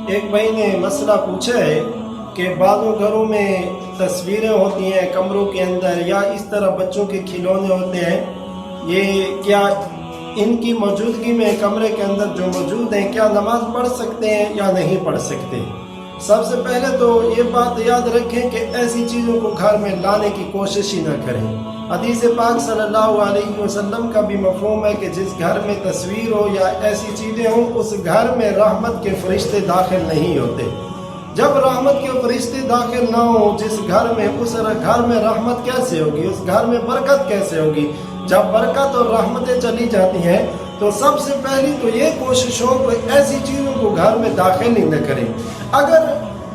ایک بھائی نے مسئلہ پوچھا ہے کہ بعضوں گھروں میں تصویریں ہوتی ہیں کمروں کے اندر، یا اس طرح بچوں کے کھلونے ہوتے ہیں، یہ کیا ان کی موجودگی میں کمرے کے اندر جو موجود ہیں کیا نماز پڑھ سکتے ہیں یا نہیں پڑھ سکتے؟ سب سے پہلے تو یہ بات یاد رکھیں کہ ایسی چیزوں کو گھر میں لانے کی کوشش ہی نہ کریں۔ حدیث پاک صلی اللہ علیہ وسلم کا بھی مفہوم ہے کہ جس گھر میں تصویر ہو یا ایسی چیزیں ہوں اس گھر میں رحمت کے فرشتے داخل نہیں ہوتے۔ جب رحمت کے فرشتے داخل نہ ہوں جس گھر میں، اس گھر میں رحمت کیسے ہوگی، اس گھر میں برکت کیسے ہوگی؟ جب برکت اور رحمتیں چلی جاتی ہیں تو سب سے پہلی تو یہ کوشش ہو کہ ایسی چیزوں کو گھر میں داخل ہی نہ کریں۔ اگر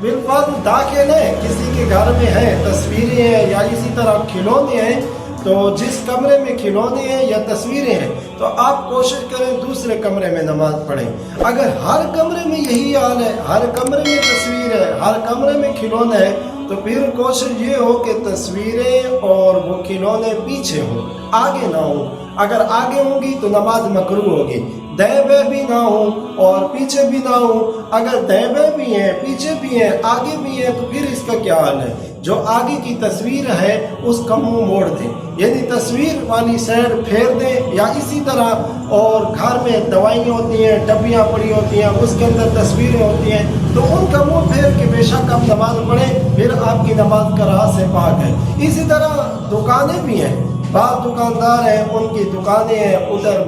بالفعل داخل ہے، کسی کے گھر میں ہے، تصویریں ہیں یا اسی طرح کھلونے ہیں، تو جس کمرے میں کھلونے ہیں یا تصویریں ہیں تو آپ کوشش کریں دوسرے کمرے میں نماز پڑھیں۔ اگر ہر کمرے میں یہی حال ہے، ہر کمرے میں تصویر ہے، ہر کمرے میں کھلونا ہے، تو پھر کوشش یہ ہو کہ تصویریں اور وہ کھلونے پیچھے ہوں، آگے نہ ہوں۔ اگر آگے ہوں گی تو نماز مکروہ ہوگی۔ دائیں بائیں بھی نہ ہوں اور پیچھے بھی نہ ہوں۔ اگر دائیں بائیں بھی ہیں، پیچھے بھی ہیں، آگے بھی ہیں، تو پھر اس کا کیا حال ہے؟ جو آگے کی تصویر ہے اس کا منہ موڑ دیں، یعنی تصویر والی سائڈ پھیر دیں، یا اسی طرح اور گھر میں دوائیں ہوتی ہیں، ڈبیاں پڑی ہوتی ہیں، اس کے اندر تصویریں ہوتی ہیں، تو ان کا منہ پھیر کے بے شک آپ نماز پڑھیں، پھر آپ کی نماز کراہت سے پاک ہے۔ اسی طرح دکانیں بھی ہیں، بعض دکاندار ہیں ان کی دکانیں ہیں، ادھر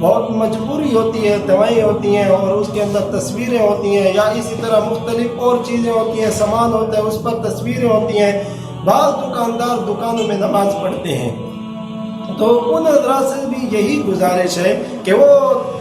بہت مجبوری ہوتی ہے، دوائیں ہوتی ہیں اور اس کے اندر تصویریں ہوتی ہیں، یا اسی طرح مختلف اور چیزیں ہوتی ہیں، سامان ہوتا ہے اس پر تصویریں ہوتی ہیں۔ بعض دکاندار دکانوں میں نماز پڑھتے ہیں، تو ان حضرات سے بھی یہی گزارش ہے کہ وہ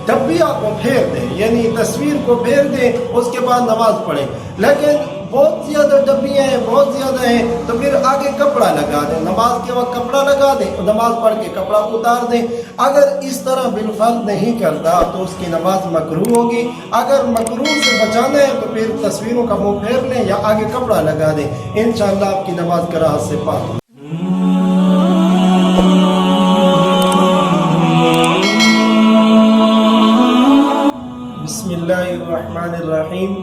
ڈبیا کو پھیر دیں، یعنی تصویر کو پھیر دیں، اس کے بعد نماز پڑھیں۔ لیکن بہت زیادہ ڈبیاں ہیں، بہت زیادہ ہیں، تو پھر آگے کپڑا لگا دیں، نماز کے وقت کپڑا لگا دیں، نماز پڑھ کے کپڑا اتار دیں۔ اگر اس طرح بالفعل نہیں کرتا تو اس کی نماز مکروہ ہوگی۔ اگر مکروہ سے بچانا ہے تو پھر تصویروں کا منہ پھیر لیں یا آگے کپڑا لگا دیں، انشاءاللہ آپ کی نماز کراہت سے پاک ہوگی۔ بسم اللہ الرحمن الرحیم۔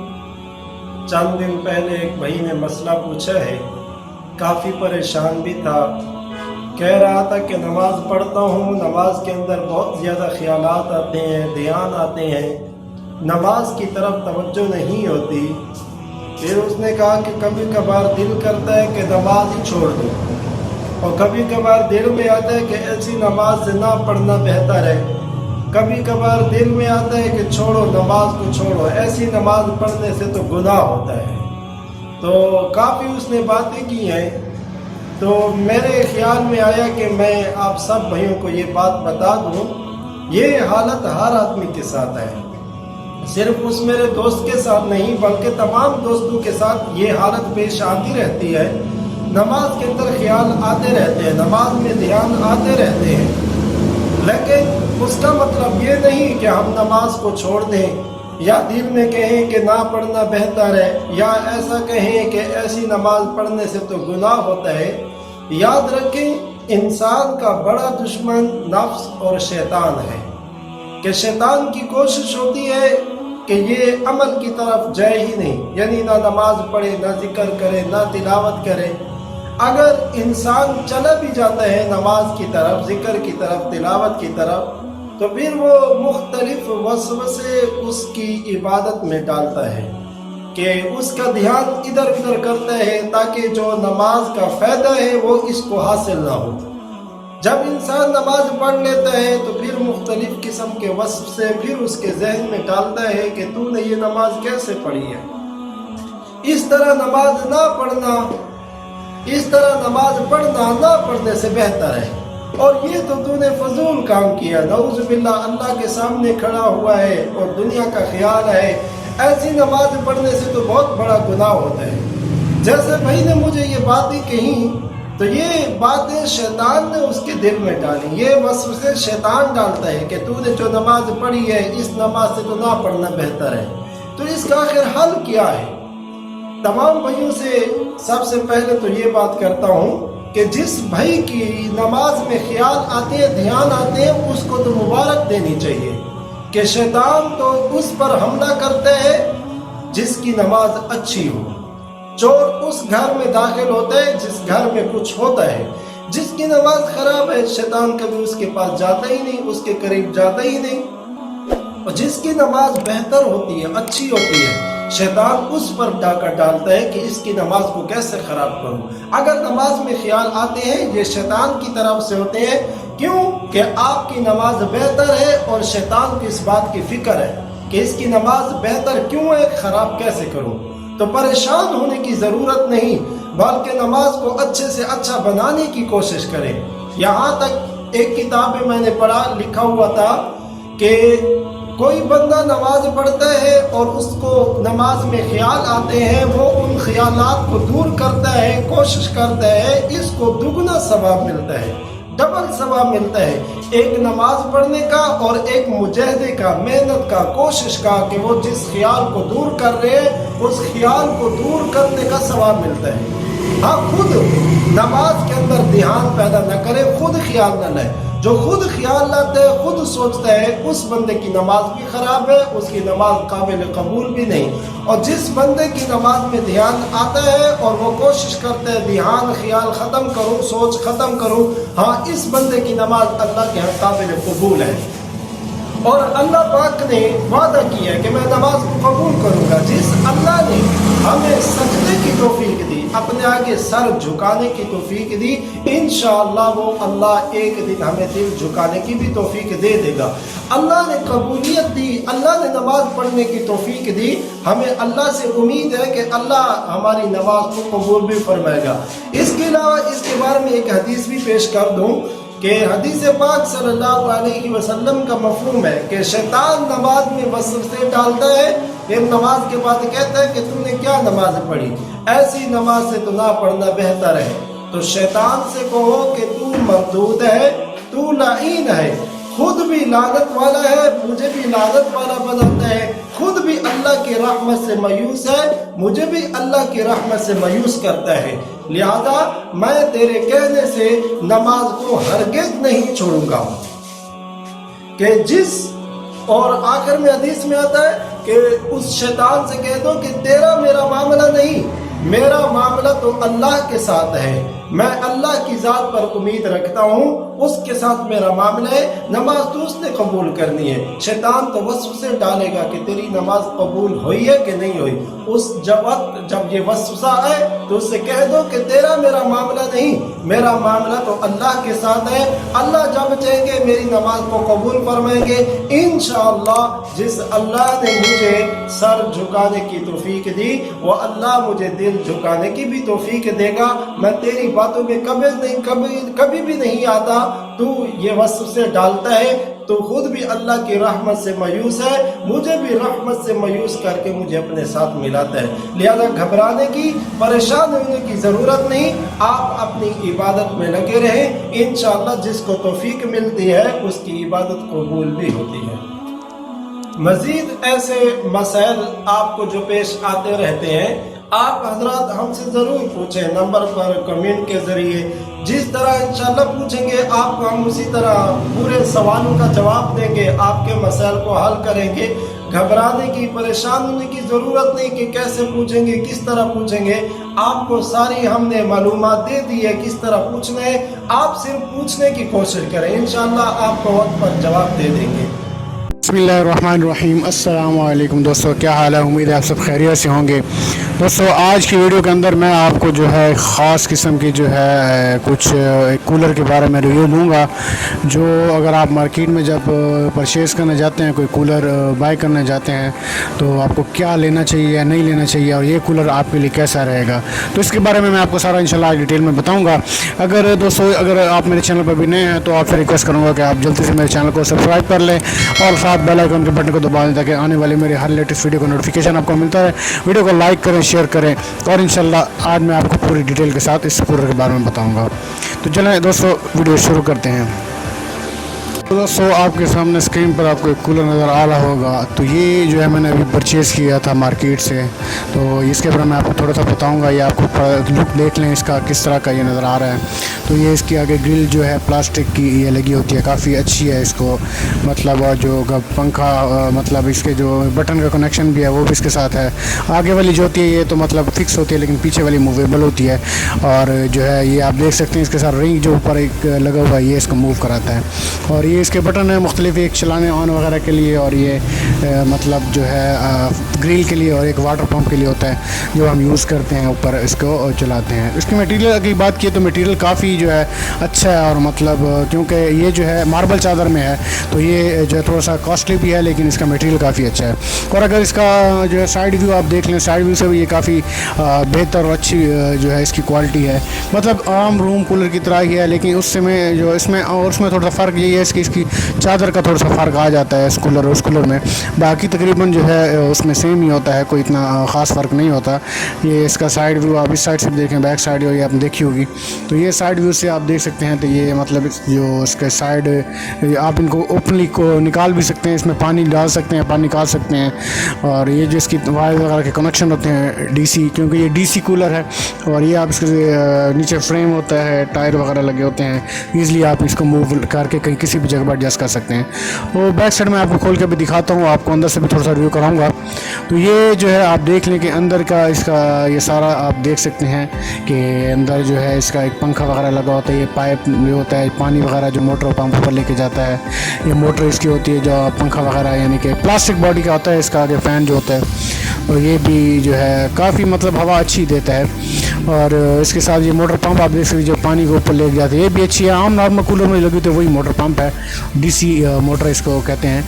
چند دن پہلے ایک بھائی نے مسئلہ پوچھا ہے، کافی پریشان بھی تھا، کہہ رہا تھا کہ نماز پڑھتا ہوں، نماز کے اندر بہت زیادہ خیالات آتے ہیں، دھیان آتے ہیں، نماز کی طرف توجہ نہیں ہوتی۔ پھر اس نے کہا کہ کبھی کبھار دل کرتا ہے کہ نماز ہی چھوڑ دوں، اور کبھی کبھار دل میں آتا ہے کہ ایسی نماز سے نہ پڑھنا بہتر ہے۔ کبھی کبھار دل میں آتا ہے کہ چھوڑو، نماز کو چھوڑو، ایسی نماز پڑھنے سے تو گناہ ہوتا ہے۔ تو کافی اس نے باتیں کی ہیں، تو میرے خیال میں آیا کہ میں آپ سب بھائیوں کو یہ بات بتا دوں۔ یہ حالت ہر آدمی کے ساتھ ہے، صرف اس میرے دوست کے ساتھ نہیں بلکہ تمام دوستوں کے ساتھ یہ حالت پیش آتی رہتی ہے۔ نماز کے اندر خیال آتے رہتے ہیں، نماز میں دھیان آتے رہتے ہیں، لیکن اس کا مطلب یہ نہیں کہ ہم نماز کو چھوڑ دیں، یا دل میں کہیں کہ نہ پڑھنا بہتر ہے، یا ایسا کہیں کہ ایسی نماز پڑھنے سے تو گناہ ہوتا ہے۔ یاد رکھیں، انسان کا بڑا دشمن نفس اور شیطان ہے، کہ شیطان کی کوشش ہوتی ہے کہ یہ عمل کی طرف جائے ہی نہیں، یعنی نہ نماز پڑھے، نہ ذکر کرے، نہ تلاوت کرے۔ اگر انسان چلا بھی جاتا ہے نماز کی طرف، ذکر کی طرف، تلاوت کی طرف، تو پھر وہ مختلف وسوسے اس کی عبادت میں ڈالتا ہے کہ اس کا دھیان ادھر ادھر کرتا ہے تاکہ جو نماز کا فائدہ ہے وہ اس کو حاصل نہ ہو۔ جب انسان نماز پڑھ لیتا ہے تو پھر مختلف قسم کے وسوسے پھر اس کے ذہن میں ڈالتا ہے کہ تو نے یہ نماز کیسے پڑھی ہے، اس طرح نماز نہ پڑھنا، اس طرح نماز پڑھنا نہ پڑھنے سے بہتر ہے، اور یہ تو نے فضول کام کیا، نعوذ باللہ، اللہ کے سامنے کھڑا ہوا ہے اور دنیا کا خیال ہے، ایسی نماز پڑھنے سے تو بہت بڑا گناہ ہوتا ہے۔ جیسے بھائی نے مجھے یہ باتیں کہیں تو یہ باتیں شیطان نے اس کے دل میں ڈالی، یہ وسوسے شیطان ڈالتا ہے کہ تو نے جو نماز پڑھی ہے اس نماز سے تو نہ پڑھنا بہتر ہے۔ تو اس کا آخر حل کیا ہے؟ تمام بھائیوں سے سب سے پہلے تو یہ بات کرتا ہوں کہ جس بھائی کی نماز میں خیال آتے ہیں، دھیان آتے ہیں، اس کو تو مبارک دینی چاہیے کہ شیطان تو اس پر حملہ کرتا ہے جس کی نماز اچھی ہو۔ چور اس گھر میں داخل ہوتا ہے جس گھر میں کچھ ہوتا ہے۔ جس کی نماز خراب ہے شیطان کبھی اس کے پاس جاتا ہی نہیں، اس کے قریب جاتا ہی نہیں۔ اور جس کی نماز بہتر ہوتی ہے، اچھی ہوتی ہے، شیطان اس پر ڈاکہ ڈالتا ہے کہ اس کی نماز کو کیسے خراب کروں۔ اگر نماز میں خیال آتے ہیں یہ شیطان کی طرف سے ہوتے ہیں، کیوں کہ آپ کی نماز بہتر ہے اور شیطان کو اس بات کی فکر ہے کہ اس کی نماز بہتر کیوں ہے، خراب کیسے کروں۔ تو پریشان ہونے کی ضرورت نہیں، بلکہ نماز کو اچھے سے اچھا بنانے کی کوشش کریں۔ یہاں تک ایک کتاب میں نے پڑھا، لکھا ہوا تھا کہ کوئی بندہ نماز پڑھتا ہے اور اس کو نماز میں خیال آتے ہیں، وہ ان خیالات کو دور کرتا ہے، کوشش کرتا ہے، اس کو دگنا ثواب ملتا ہے، ڈبل ثواب ملتا ہے، ایک نماز پڑھنے کا اور ایک مجاہدے کا، محنت کا، کوشش کا کہ وہ جس خیال کو دور کر رہے ہیں اس خیال کو دور کرنے کا ثواب ملتا ہے۔ ہاں، خود نماز کے اندر دھیان پیدا نہ کرے، خود خیال نہ لائے۔ جو خود خیال لاتا ہے، خود سوچتا ہے، اس بندے کی نماز بھی خراب ہے، اس کی نماز قابل قبول بھی نہیں۔ اور جس بندے کی نماز میں دھیان آتا ہے اور وہ کوشش کرتا ہے دھیان خیال ختم کروں، سوچ ختم کروں، ہاں اس بندے کی نماز اللہ کے ہاں قابل قبول ہے۔ اور اللہ پاک نے وعدہ کیا ہے کہ میں نماز کو قبول کروں گا۔ جس اللہ نے ہمیں سجدے کی توفیق دی، اپنے آگے سر جھکانے کی توفیق دی، انشاءاللہ وہ اللہ ایک دن ہمیں دل جھکانے کی بھی توفیق دے دے گا۔ اللہ نے قبولیت دی، اللہ نے نماز پڑھنے کی توفیق دی، ہمیں اللہ سے امید ہے کہ اللہ ہماری نماز کو قبول بھی فرمائے گا۔ اس کے علاوہ اس کے بارے میں ایک حدیث بھی پیش کر دوں کہ حدیث پاک صلی اللہ علیہ وسلم کا مفہوم ہے کہ شیطان نماز میں وسوسے ڈالتا ہے، پھر نماز کے بعد کہتا ہے کہ تم نے کیا نماز پڑھی، ایسی نماز سے تو نہ پڑھنا بہتر ہے۔ تو شیطان سے کہو کہ تو مردود ہے، تو لعین ہے، خود بھی لعنت والا ہے، مجھے بھی لعنت والا بناتا ہے، خود بھی اللہ کی رحمت سے مایوس ہے، مجھے بھی اللہ کی رحمت سے مایوس کرتا ہے، لہذا میں تیرے کہنے سے نماز کو ہرگز نہیں چھوڑوں گا۔ کہ جس اور آخر میں حدیث میں آتا ہے کہ اس شیطان سے کہہ دو کہ تیرا میرا معاملہ نہیں، میرا معاملہ تو اللہ کے ساتھ ہے، میں اللہ کی ذات پر امید رکھتا ہوں، اس کے ساتھ میرا معاملہ ہے، نماز تو اس نے قبول کرنی ہے۔ شیطان تو وسوسے ڈالے گا کہ تیری نماز قبول ہوئی ہے کہ نہیں ہوئی۔ اس جب یہ وسوسہ آئے تو اس سے کہہ دو کہ تیرا میرا معاملہ نہیں، میرا معاملہ تو اللہ کے ساتھ ہے، اللہ جب چاہیں گے میری نماز کو قبول فرمائیں گے انشاءاللہ۔ جس اللہ نے مجھے سر جھکانے کی توفیق دی وہ اللہ مجھے دل جھکانے کی بھی توفیق دے گا۔ میں تیری باتوں میں کبھی بھی نہیں آتا، تو یہ وسوسے ڈالتا ہے، تو خود بھی اللہ کی رحمت سے مایوس ہے، مجھے بھی رحمت سے مایوس کر کے مجھے اپنے ساتھ ملاتا ہے۔ لہذا گھبرانے کی، پریشان ہونے کی ضرورت نہیں، آپ اپنی عبادت میں لگے رہیں، انشاءاللہ جس کو توفیق ملتی ہے اس کی عبادت قبول بھی ہوتی ہے۔ مزید ایسے مسائل آپ کو جو پیش آتے رہتے ہیں، آپ حضرات ہم سے ضرور پوچھیں، نمبر پر کمنٹ کے ذریعے، جس طرح انشاءاللہ پوچھیں گے آپ کو ہم اسی طرح پورے سوالوں کا جواب دیں گے، آپ کے مسائل کو حل کریں گے۔ گھبرانے کی، پریشان ہونے کی ضرورت نہیں کہ کیسے پوچھیں گے، کس طرح پوچھیں گے، آپ کو ساری ہم نے معلومات دے دی ہے کس طرح پوچھنا ہے، آپ صرف پوچھنے کی کوشش کریں، انشاءاللہ آپ کو وقت پر جواب دے دیں گے۔ بسم اللہ الرحمن الرحیم۔ السلام علیکم دوستو، کیا حال ہے؟ امید ہے آپ سب خیریت سے ہوں گے۔ دوستو آج کی ویڈیو کے اندر میں آپ کو جو ہے خاص قسم کی جو ہے کچھ کولر کے بارے میں ریویو دوں گا، جو اگر آپ مارکیٹ میں جب پرچیز کرنے جاتے ہیں، کوئی کولر بائی کرنے جاتے ہیں، تو آپ کو کیا لینا چاہیے یا نہیں لینا چاہیے، اور یہ کولر آپ کے لیے کیسا رہے گا، تو اس کے بارے میں آپ کو سارا انشاءاللہ آج ڈیٹیل میں بتاؤں گا۔ اگر آپ میرے چینل پر بھی نئے ہیں تو آپ سے ریکویسٹ کروں گا کہ آپ جلدی سے میرے چینل کو سبسکرائب کر لیں اور ساتھ بیل آئیکن کے بٹن کو دبا دیں تاکہ آنے والی میری ہر لیٹسٹ ویڈیو کا نوٹیفیکیشن آپ کو ملتا رہے۔ ویڈیو کو لائک کریں، شیئر کریں، اور انشاءاللہ آج میں آپ کو پوری ڈیٹیل کے ساتھ اس کولر کے بارے میں بتاؤں گا۔ تو چلیں دوستو ویڈیو شروع کرتے ہیں۔ दोस्तों आपके सामने स्क्रीन पर आपको एक कूलर नज़र आ रहा होगा। तो ये जो है मैंने अभी परचेज़ किया था मार्केट से। तो इसके बारे में आपको थोड़ा सा बताऊंगा। ये आपको लुक देख लें इसका किस तरह का ये नज़र आ रहा है। तो ये इसकी आगे ग्रिल जो है प्लास्टिक की ये लगी होती है, काफ़ी अच्छी है। इसको मतलब और जो पंखा मतलब इसके जो बटन का कनेक्शन भी है वो भी इसके साथ है। आगे वाली जो होती है ये तो मतलब फिक्स होती है, लेकिन पीछे वाली मूवेबल होती है। और जो है ये आप देख सकते हैं इसके साथ रिंग जो ऊपर एक लगा हुआ है ये इसको मूव कराता है। और ये इसके बटन है मुख्तलिफ, एक चलाने ऑन वगैरह के लिए, और ये मतलब जो है ग्रिल के लिए, और एक वाटर पंप के लिए होता है जो हम यूज़ करते हैं ऊपर इसको चलाते हैं। इसकी मटेरियल की बात की तो मटेरियल काफ़ी जो है अच्छा है, और मतलब क्योंकि ये जो है मार्बल चादर में है तो ये जो है थोड़ा सा कॉस्टली भी है, लेकिन इसका मटेरियल काफ़ी अच्छा है। और अगर इसका जो है साइड व्यू आप देख लें, साइड व्यू से भी ये काफ़ी बेहतर और अच्छी जो है इसकी क्वालिटी है। मतलब आम रूम कूलर की तरह ही है, लेकिन उससे में जो इसमें और उसमें थोड़ा सा फ़र्क यही है इसकी चादर का थोड़ा सा फ़र्क आ जाता है इस कूलर और उस कूलर में। बाकी तकरीबन जो है उसमें सेम ही होता है, कोई इतना ख़ास फ़र्क नहीं होता। ये इसका साइड व्यू आप इस साइड से देखें, बैक साइड ये आपने देखी होगी। तो ये साइड व्यू से आप देख सकते हैं। तो ये मतलब जो इसके साइड आप इनको ओपनली को निकाल भी सकते हैं, इसमें पानी डाल सकते हैं, पानी निकाल सकते हैं। और ये जो इसकी वायर वगैरह के कनेक्शन होते हैं डीसी, क्योंकि ये डीसी कूलर है। और ये आप इसके नीचे फ्रेम होता है, टायर वगैरह लगे होते हैं, ईज़िली आप इसको मूव करके कहीं किसी भी जगह पर एडजस्ट कर सकते हैं। तो बैक साइड में आपको खोल के भी दिखाता हूँ, आपको अंदर से भी थोड़ा सा रिव्यू कराऊँगा। तो ये जो है आप देख लें कि अंदर का इसका ये सारा आप देख सकते हैं कि अंदर जो है इसका एक पंखा वगैरह लगा होता है। ये पाइप भी होता है, पानी वगैरह जो मोटर पंप पर लेके जाता है, ये मोटर इसकी होती है जो पंखा वगैरह, यानी कि प्लास्टिक बॉडी का होता है इसका आगे फ़ैन जो होता है। और ये भी जो है काफ़ी मतलब हवा अच्छी देता है। और इसके साथ ये मोटर पंप आप देख सकते हैं जो पानी को ऊपर ले जाते हैं, ये भी अच्छी है। आम नॉर्मल कूलर में लगी तो वही मोटर पंप है, डीसी मोटर इसको कहते हैं।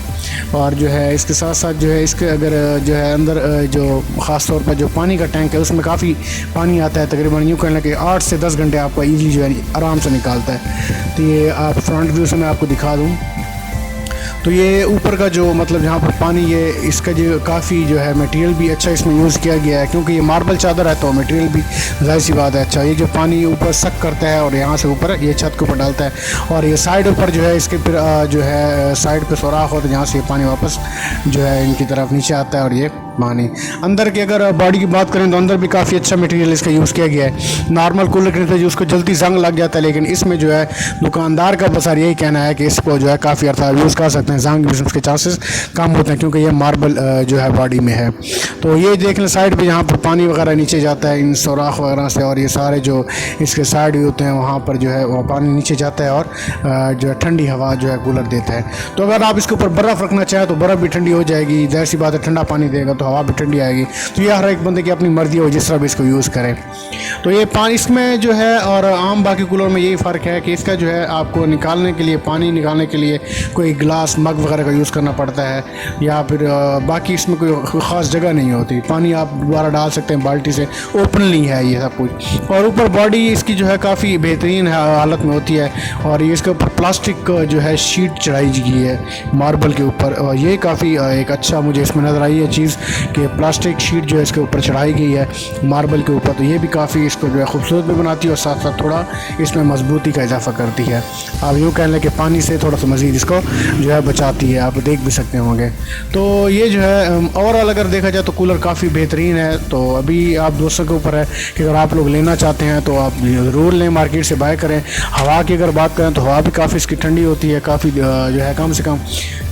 और जो है इसके साथ साथ जो है इसके अगर जो है अंदर जो ख़ास तौर पर जो पानी का टैंक है उसमें काफ़ी पानी आता है, तकरीबन यूँ कहने के 8 से 10 घंटे आपका ईज़िली जो है आराम से निकालता है। तो ये आप फ्रंट व्यू से मैं आपको दिखा दूँ। तो ये ऊपर का जो मतलब जहाँ पर पानी, ये इसका जो काफ़ी जो है मटेरियल भी अच्छा इसमें यूज़ किया गया है, क्योंकि ये मार्बल चादर है तो मटेरियल भी ज़ाहिर सी बात है अच्छा। ये जो पानी ऊपर सक करता है और यहाँ से ऊपर ये छत के ऊपर डालता है। और ये साइड ऊपर जो है इसके फिर जो है साइड पे सुराख होता है जहाँ से ये पानी वापस जो है इनकी तरफ नीचे आता है। और ये पानी अंदर की अगर बॉडी की बात करें तो अंदर भी काफ़ी अच्छा मटेरियल इसका यूज़ किया गया है। नॉर्मल कूलर के जो उसको जल्दी जंग लग जाता है, लेकिन इसमें जो है दुकानदार का बस यही कहना है कि इसको जो है काफ़ी अर्सा यूज़ कर सकते हैं, जंग के चांसेस कम होते हैं, क्योंकि ये मार्बल जो है बॉडी में है। तो ये देख लें साइड पे जहाँ पर पानी वगैरह नीचे जाता है इन सुराख वगैरह से, और ये सारे जो इसके साइड भी होते हैं वहाँ पर जो है वो पानी नीचे जाता है और जो है ठंडी हवा जो है कूलर देता है। तो अगर आप इसके ऊपर बर्फ़ रखना चाहें तो बर्फ़ भी ठंडी हो जाएगी, ज़ाहिर सी बात है ठंडा पानी देगा तो हवा भी ठंडी आएगी। तो ये हर एक बंदे की अपनी मर्ज़ी हो जिस तरह भी इसको यूज़ करें। तो ये पानी इसमें जो है और आम बाकी कूलर में यही फ़र्क है कि इसका जो है आपको निकालने के लिए, पानी निकालने के लिए कोई गिलास मग वगैरह का यूज़ करना पड़ता है, या फिर बाकी इसमें कोई ख़ास जगह नहीं होती। पानी आप दोबारा डाल सकते हैं बाल्टी से, ओपनली है ये सब कुछ। और ऊपर बॉडी इसकी जो है काफ़ी बेहतरीन हालत में होती है, और ये इसके ऊपर प्लास्टिक जो है शीट चढ़ाई गई है मार्बल के ऊपर। और ये काफ़ी एक अच्छा मुझे इसमें नज़र आई है चीज़ कि प्लास्टिक शीट जो है इसके ऊपर चढ़ाई गई है मार्बल के ऊपर। तो ये भी काफ़ी इसको जो है खूबसूरत भी बनाती है और साथ साथ थोड़ा इसमें मजबूती का इजाफा करती है। आप यूँ कह लें कि पानी से थोड़ा सा मज़ीद इसको जो है बचाती है, आप देख भी सकते होंगे। तो ये जो है ओवरऑल अगर देखा जाए तो कूलर काफ़ी बेहतरीन है। तो अभी आप दोस्तों के ऊपर है कि अगर आप लोग लेना चाहते हैं तो आप ज़रूर लें, मार्केट से बाय करें। हवा की अगर बात करें तो हवा भी काफ़ी इसकी ठंडी होती है, काफ़ी जो है कम से कम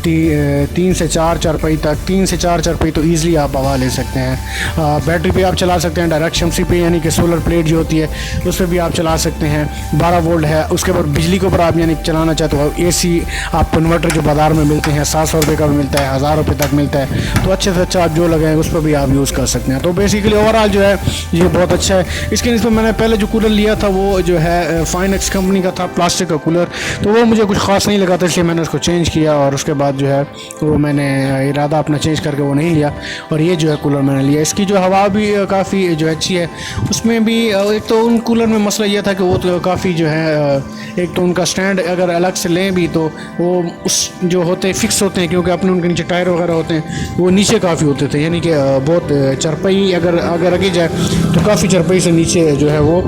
3 से 4 चारपाई तक, 3 से 4 चारपाई तो ईज़िली आप हवा ले सकते हैं। बैटरी पे आप चला सकते हैं, डायरेक्ट शमसी पे यानी कि सोलर प्लेट जो होती है उस पर भी आप चला सकते हैं। 12 वोल्ट है। उसके बाद बिजली के ऊपर आप यानी चलाना चाहते हो, AC आप कन्वर्टर जो बाज़ार में मिलते हैं 700 रुपये का भी मिलता है, 1000 रुपये तक मिलता है। तो अच्छे से अच्छा आप जो लगाएं उस पर भी आप यूज़ कर सकते हैं। तो बेसिकली ओवरऑल जो है ये बहुत अच्छा है। इसके निस्बत मैंने पहले जो कूलर लिया था वो जो है फाइनेक्स कंपनी का था, प्लास्टिक का कूलर। तो वो मुझे कुछ ख़ास नहीं लगा था, इसलिए मैंने उसको चेंज किया और उसके बाद बाद जो है वो मैंने इरादा अपना चेंज करके वो नहीं लिया, और ये जो है कूलर मैंने लिया। इसकी जो हवा भी काफ़ी जो अच्छी है। उसमें भी एक तो उन कूलर में मसला ये था कि वो तो काफ़ी जो है, एक तो उनका स्टैंड अगर अलग से लें भी तो वो उस जो होते हैं फिक्स होते हैं, क्योंकि अपने उनके नीचे टायर वगैरह होते हैं, वो नीचे काफ़ी होते थे, यानी कि बहुत चरपाई अगर रखी जाए तो काफ़ी चरपाई से नीचे जो है वो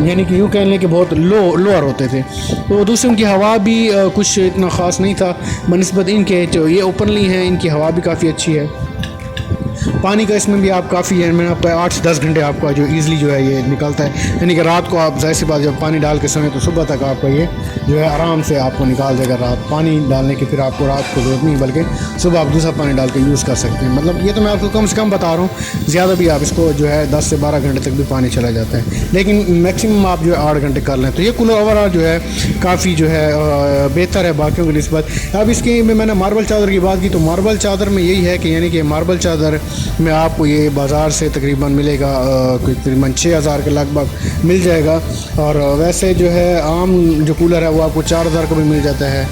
यानी कि यूँ कह लें कि बहुत लोअर होते थे। तो दूसरी उनकी हवा भी कुछ इतना ख़ास नहीं था बनिस्बत इनके, जो ये ओपनली हैं, इनकी हवा भी काफ़ी अच्छी है। पानी का इसमें भी आप काफ़ी है, मैंने आपको 8 से 10 घंटे आपका जो ईज़िली जो है ये निकलता है, यानी कि रात को आप ज़ाहिर सी बात जब पानी डाल के सोएं तो सुबह तक आपका ये जो है आराम से आपको निकाल देगा। रात पानी डालने की फिर आपको रात को ज़रूरत नहीं, बल्कि सुबह आप दूसरा पानी डाल के यूज़ कर सकते हैं। मतलब ये तो मैं आपको कम से कम बता रहा हूँ, ज़्यादा भी आप इसको जो है 10 से 12 घंटे तक भी पानी चला जाता है, लेकिन मैक्सिमम आप जो है 8 घंटे कर लें। तो ये कूलर ओवरऑल जो है काफ़ी जो है बेहतर है बाकियों की निस्बत। अब इसकी मैंने मार्बल चादर की बात की, तो मार्बल चादर में यही है कि यानी कि मार्बल चादर में आपको ये बाज़ार से तकरीबन मिलेगा तकरीबन 6000 के लगभग मिल जाएगा, और वैसे जो है आम जो कूलर है वो आपको 4000 का भी मिल जाता है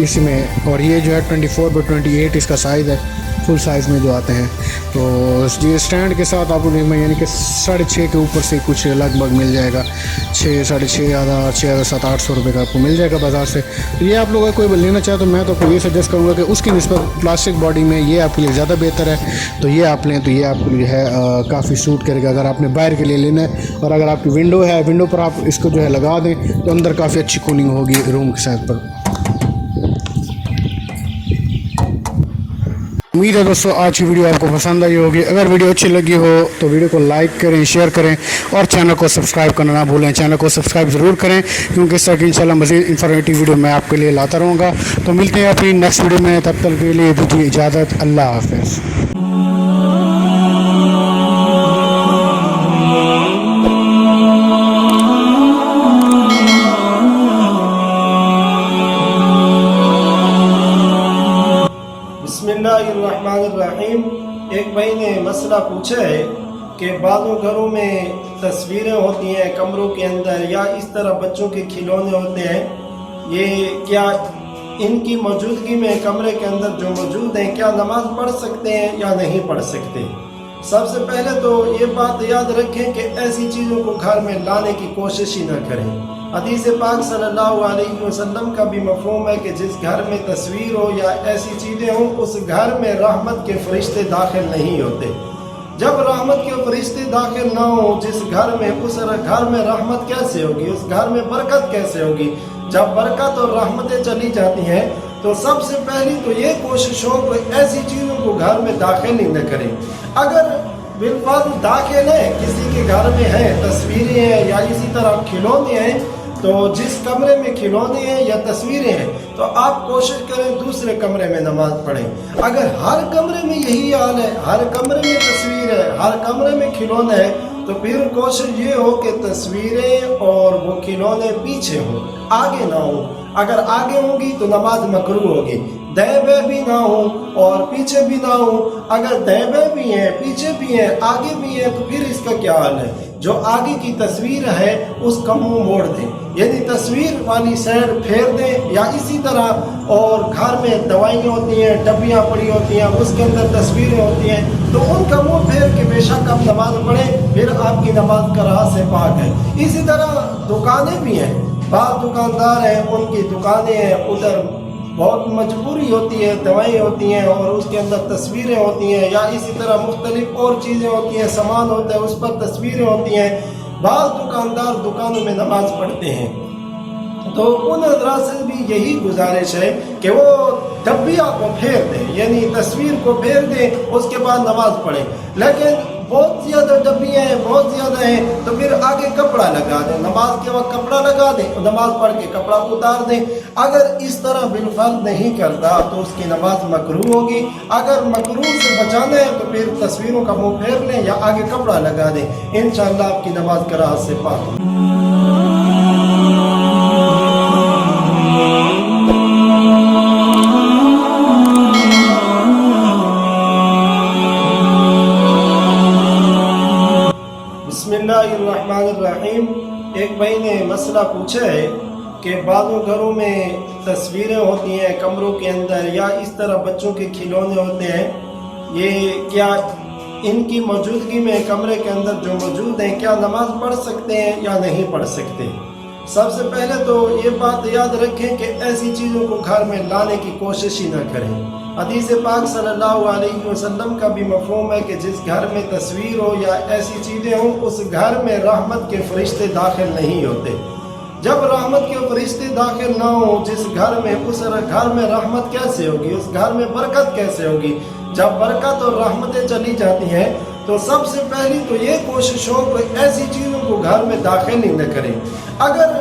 इसमें। और ये जो है 24x28 इसका साइज़ है, फुल साइज़ में जो आते हैं। तो ये स्टैंड के साथ आपको यानी कि 6.5 के ऊपर से कुछ लगभग मिल जाएगा, 6 साढ़े 6,000 700-800 रुपये का आपको मिल जाएगा बाज़ार से। तो ये आप लोग अगर कोई लेना चाहे तो मैं तो आपको ये सजेस्ट करूँगा कि उसकी निस्बत प्लास्टिक बॉडी में ये आपके लिए ज़्यादा बेहतर है, तो ये आप लें, तो ये आपके लिए है काफ़ी सूट करेगा अगर आपने बाहर के लिए लेना है। और अगर आपकी विंडो है, विंडो पर आप इसको जो है लगा दें तो अंदर काफ़ी अच्छी कूलिंग होगी रूम के साथ पर। उम्मीद है दोस्तों आज की वीडियो आपको पसंद आई होगी। अगर वीडियो अच्छी लगी हो तो वीडियो को लाइक करें, शेयर करें, और चैनल को सब्सक्राइब करना ना भूलें। चैनल को सब्सक्राइब ज़रूर करें, क्योंकि इस तरह की इंशाल्लाह मज़ीद इंफॉर्मेटिव वीडियो मैं आपके लिए लाता रहूँगा। तो मिलते हैं अपनी नेक्स्ट वीडियो में, तब तक के लिए दीजिए इजाज़त। अल्लाह हाफ़िज़। बिस्मिल्लाहिर्रहमानिर्रहीम। एक भाई ने मसला पूछा है कि बाज़ों घरों में तस्वीरें होती हैं कमरों के अंदर, या इस तरह बच्चों के खिलौने होते हैं, ये क्या इनकी मौजूदगी में कमरे के अंदर जो मौजूद हैं क्या नमाज पढ़ सकते हैं या नहीं पढ़ सकते? सबसे पहले तो ये बात याद रखें कि ऐसी चीज़ों को घर में लाने की कोशिश ही न करें। हदीस पाक सल्लल्लाहु अलैहि वसल्लम का भी मफ़हूम है कि जिस घर में तस्वीर हो या ऐसी चीज़ें हों, उस घर में रहमत के फरिश्ते दाखिल नहीं होते। जब रहमत के फरिश्ते दाखिल ना हो जिस घर में, उस घर में रहमत कैसे होगी, उस घर में बरकत कैसे होगी? जब बरकत और रहमतें चली जाती हैं तो सबसे पहली तो ये कोशिश हो कि ऐसी चीज़ों को घर में दाखिल ही न करें। अगर बिल्कुल दाखिल है, किसी के घर में है, तस्वीरें हैं या इसी तरह खिलौने हैं, तो जिस कमरे में खिलौने हैं या तस्वीरें हैं तो आप कोशिश करें दूसरे कमरे में नमाज पढ़ें। अगर हर कमरे में यही हाल है, हर कमरे में तस्वीर है, हर कमरे में खिलौने हैं, तो फिर कोशिश ये हो कि तस्वीरें और वो खिलौने पीछे हों, आगे ना हो। अगर आगे होंगी तो नमाज मकरूह होगी, दाएं भी ना हो और पीछे भी ना हो। अगर दाएं भी हैं, पीछे भी हैं, आगे भी हैं, तो फिर इसका क्या हाल है? जो आगे की तस्वीर है उसका मुंह मोड़ दें, यदि तस्वीर वाली साइड फेर दें, या इसी तरह। और घर में दवाइयाँ होती हैं, डब्बियाँ पड़ी होती हैं, उसके अंदर तस्वीरें होती हैं, तो उनका मुंह फेर के बेशक आप नमाज पढ़ें, फिर आपकी नमाज कराह से पाक है। इसी तरह दुकानें भी हैं, बाज़ दुकानदार हैं, उनकी दुकानें हैं, उधर बहुत मजबूरी होती है, दवाएं होती हैं और उसके अंदर तस्वीरें होती हैं, या इसी तरह मुख्तलिफ और चीज़ें होती हैं, सामान होता है, उस पर तस्वीरें होती हैं। बाज़ दुकानदार दुकानों में नमाज पढ़ते हैं, तो उन हज़रात से भी यही गुजारिश है कि वो डब्बिया को फेर दें, यानी तस्वीर को फेर दें, उसके बाद नमाज पढ़ें। लेकिन बहुत ज़्यादा डब्बियाँ हैं, बहुत ज़्यादा हैं, तो फिर आगे कपड़ा लगा दें, नमाज के वक्त कपड़ा लगा दें, नमाज पढ़ के कपड़ा उतार दें। अगर इस तरह बिलफर्ज नहीं करता तो उसकी नमाज मकरूह होगी। अगर मकरूह से बचाना है तो फिर तस्वीरों का मुंह फेर लें या आगे कपड़ा लगा दें, इंशाअल्लाह आपकी नमाज कराहत से पाक होगी। बिस्मिल्लाहिर्रहमानिर्रहीम। एक भाई ने मसला पूछा है कि बाज़ों घरों में तस्वीरें होती हैं कमरों के अंदर या इस तरह बच्चों के खिलौने होते हैं, ये क्या इनकी मौजूदगी में कमरे के अंदर जो मौजूद हैं क्या नमाज पढ़ सकते हैं या नहीं पढ़ सकते? सबसे पहले तो ये बात याद रखें कि ऐसी चीज़ों को घर में लाने की कोशिश ही ना करें। हदीस पाक सल्लल्लाहु अलैहि वसल्लम का भी मफ़हूम है कि जिस घर में तस्वीर हो या ऐसी चीज़ें हों उस घर में रहमत के फरिश्ते दाखिल नहीं होते। जब रहमत के फरिश्ते दाखिल ना हो जिस घर में, उस घर में रहमत कैसे होगी, उस घर में बरकत कैसे होगी? जब बरकत और रहमतें चली जाती हैं तो सबसे पहली तो ये कोशिश हो कि ऐसी चीज़ों को घर में दाखिल ही न करें। अगर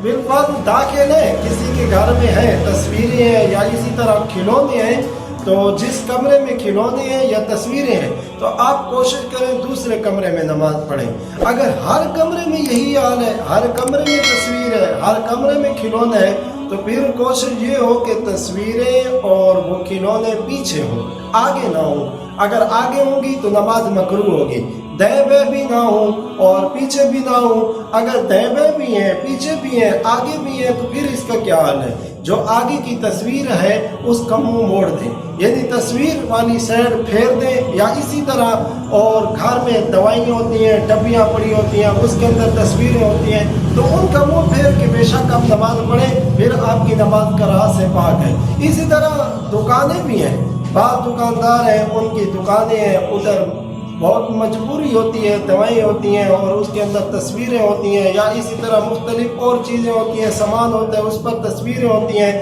बिल्कुल दाखिल है, किसी के घर में है, तस्वीरें हैं या इसी तरह खिलौने हैं, तो जिस कमरे में खिलौने हैं या तस्वीरें हैं तो आप कोशिश करें दूसरे कमरे में नमाज पढ़ें। अगर हर कमरे में यही हाल है, हर कमरे में तस्वीर है, हर कमरे में खिलौने है, तो फिर कोशिश ये हो कि तस्वीरें और वो खिलौने पीछे हों, आगे ना हो। अगर आगे होंगी तो नमाज मकरूह होगी, दाएं भी ना हो और पीछे भी ना हो। अगर दाएं भी हैं, पीछे भी हैं, आगे भी हैं, तो फिर इसका क्या हाल है? जो आगे की तस्वीर है उसका मुंह मोड़ दें, यदि तस्वीर वाली साइड फेर दें, या इसी तरह और घर में दवाइयाँ होती हैं, डब्बियाँ पड़ी होती हैं, उसके अंदर तस्वीरें होती हैं, तो उनका मुंह फेर के बेशक आप नमाज पढ़ें, फिर आपकी नमाज कराह से पाक है। इसी तरह दुकानें भी हैं, बाद दुकानदार हैं, उनकी दुकानें हैं, उधर बहुत मजबूरी होती है, दवाएं होती हैं और उसके अंदर तस्वीरें होती हैं, या इसी तरह मुख्तलिफ और चीज़ें होती हैं, सामान होता है उस पर तस्वीरें होती हैं।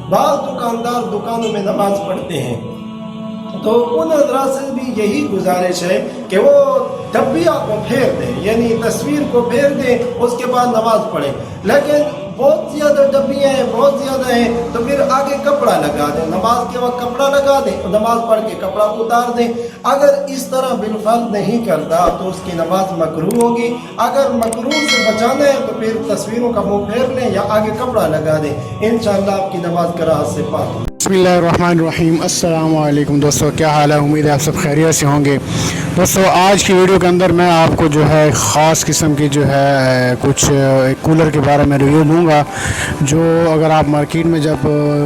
बाद दुकानदार दुकानों में नमाज पढ़ते हैं, तो उन हज़रात से भी यही गुजारिश है कि वो डब्बिया को फेर दें, यानी तस्वीर को फेर दें, उसके बाद नमाज पढ़ें। लेकिन बहुत ज़्यादा डब्बियाँ हैं, बहुत ज़्यादा हैं, तो फिर आगे कपड़ा लगा दें, नमाज के वक्त कपड़ा लगा दें, नमाज पढ़ के कपड़ा उतार दें। अगर इस तरह बिलफर्ज नहीं करता तो उसकी नमाज मकरूह होगी। अगर मकरूह से बचाना है तो फिर तस्वीरों का मुँह फेर लें या आगे कपड़ा लगा दें, इंशाअल्लाह आपकी नमाज कराह से पाक। बिस्मिल्लाहिर्रहमानिर्रहीम। अस्सलाम वालेकुम दोस्तों, क्या हाल है? उम्मीद है आप सब खैरियत से होंगे। दोस्तों आज की वीडियो के अंदर मैं आपको जो है ख़ास किस्म की जो है कुछ कूलर के बारे में रिव्यू दूंगा, जो अगर आप मार्केट में जब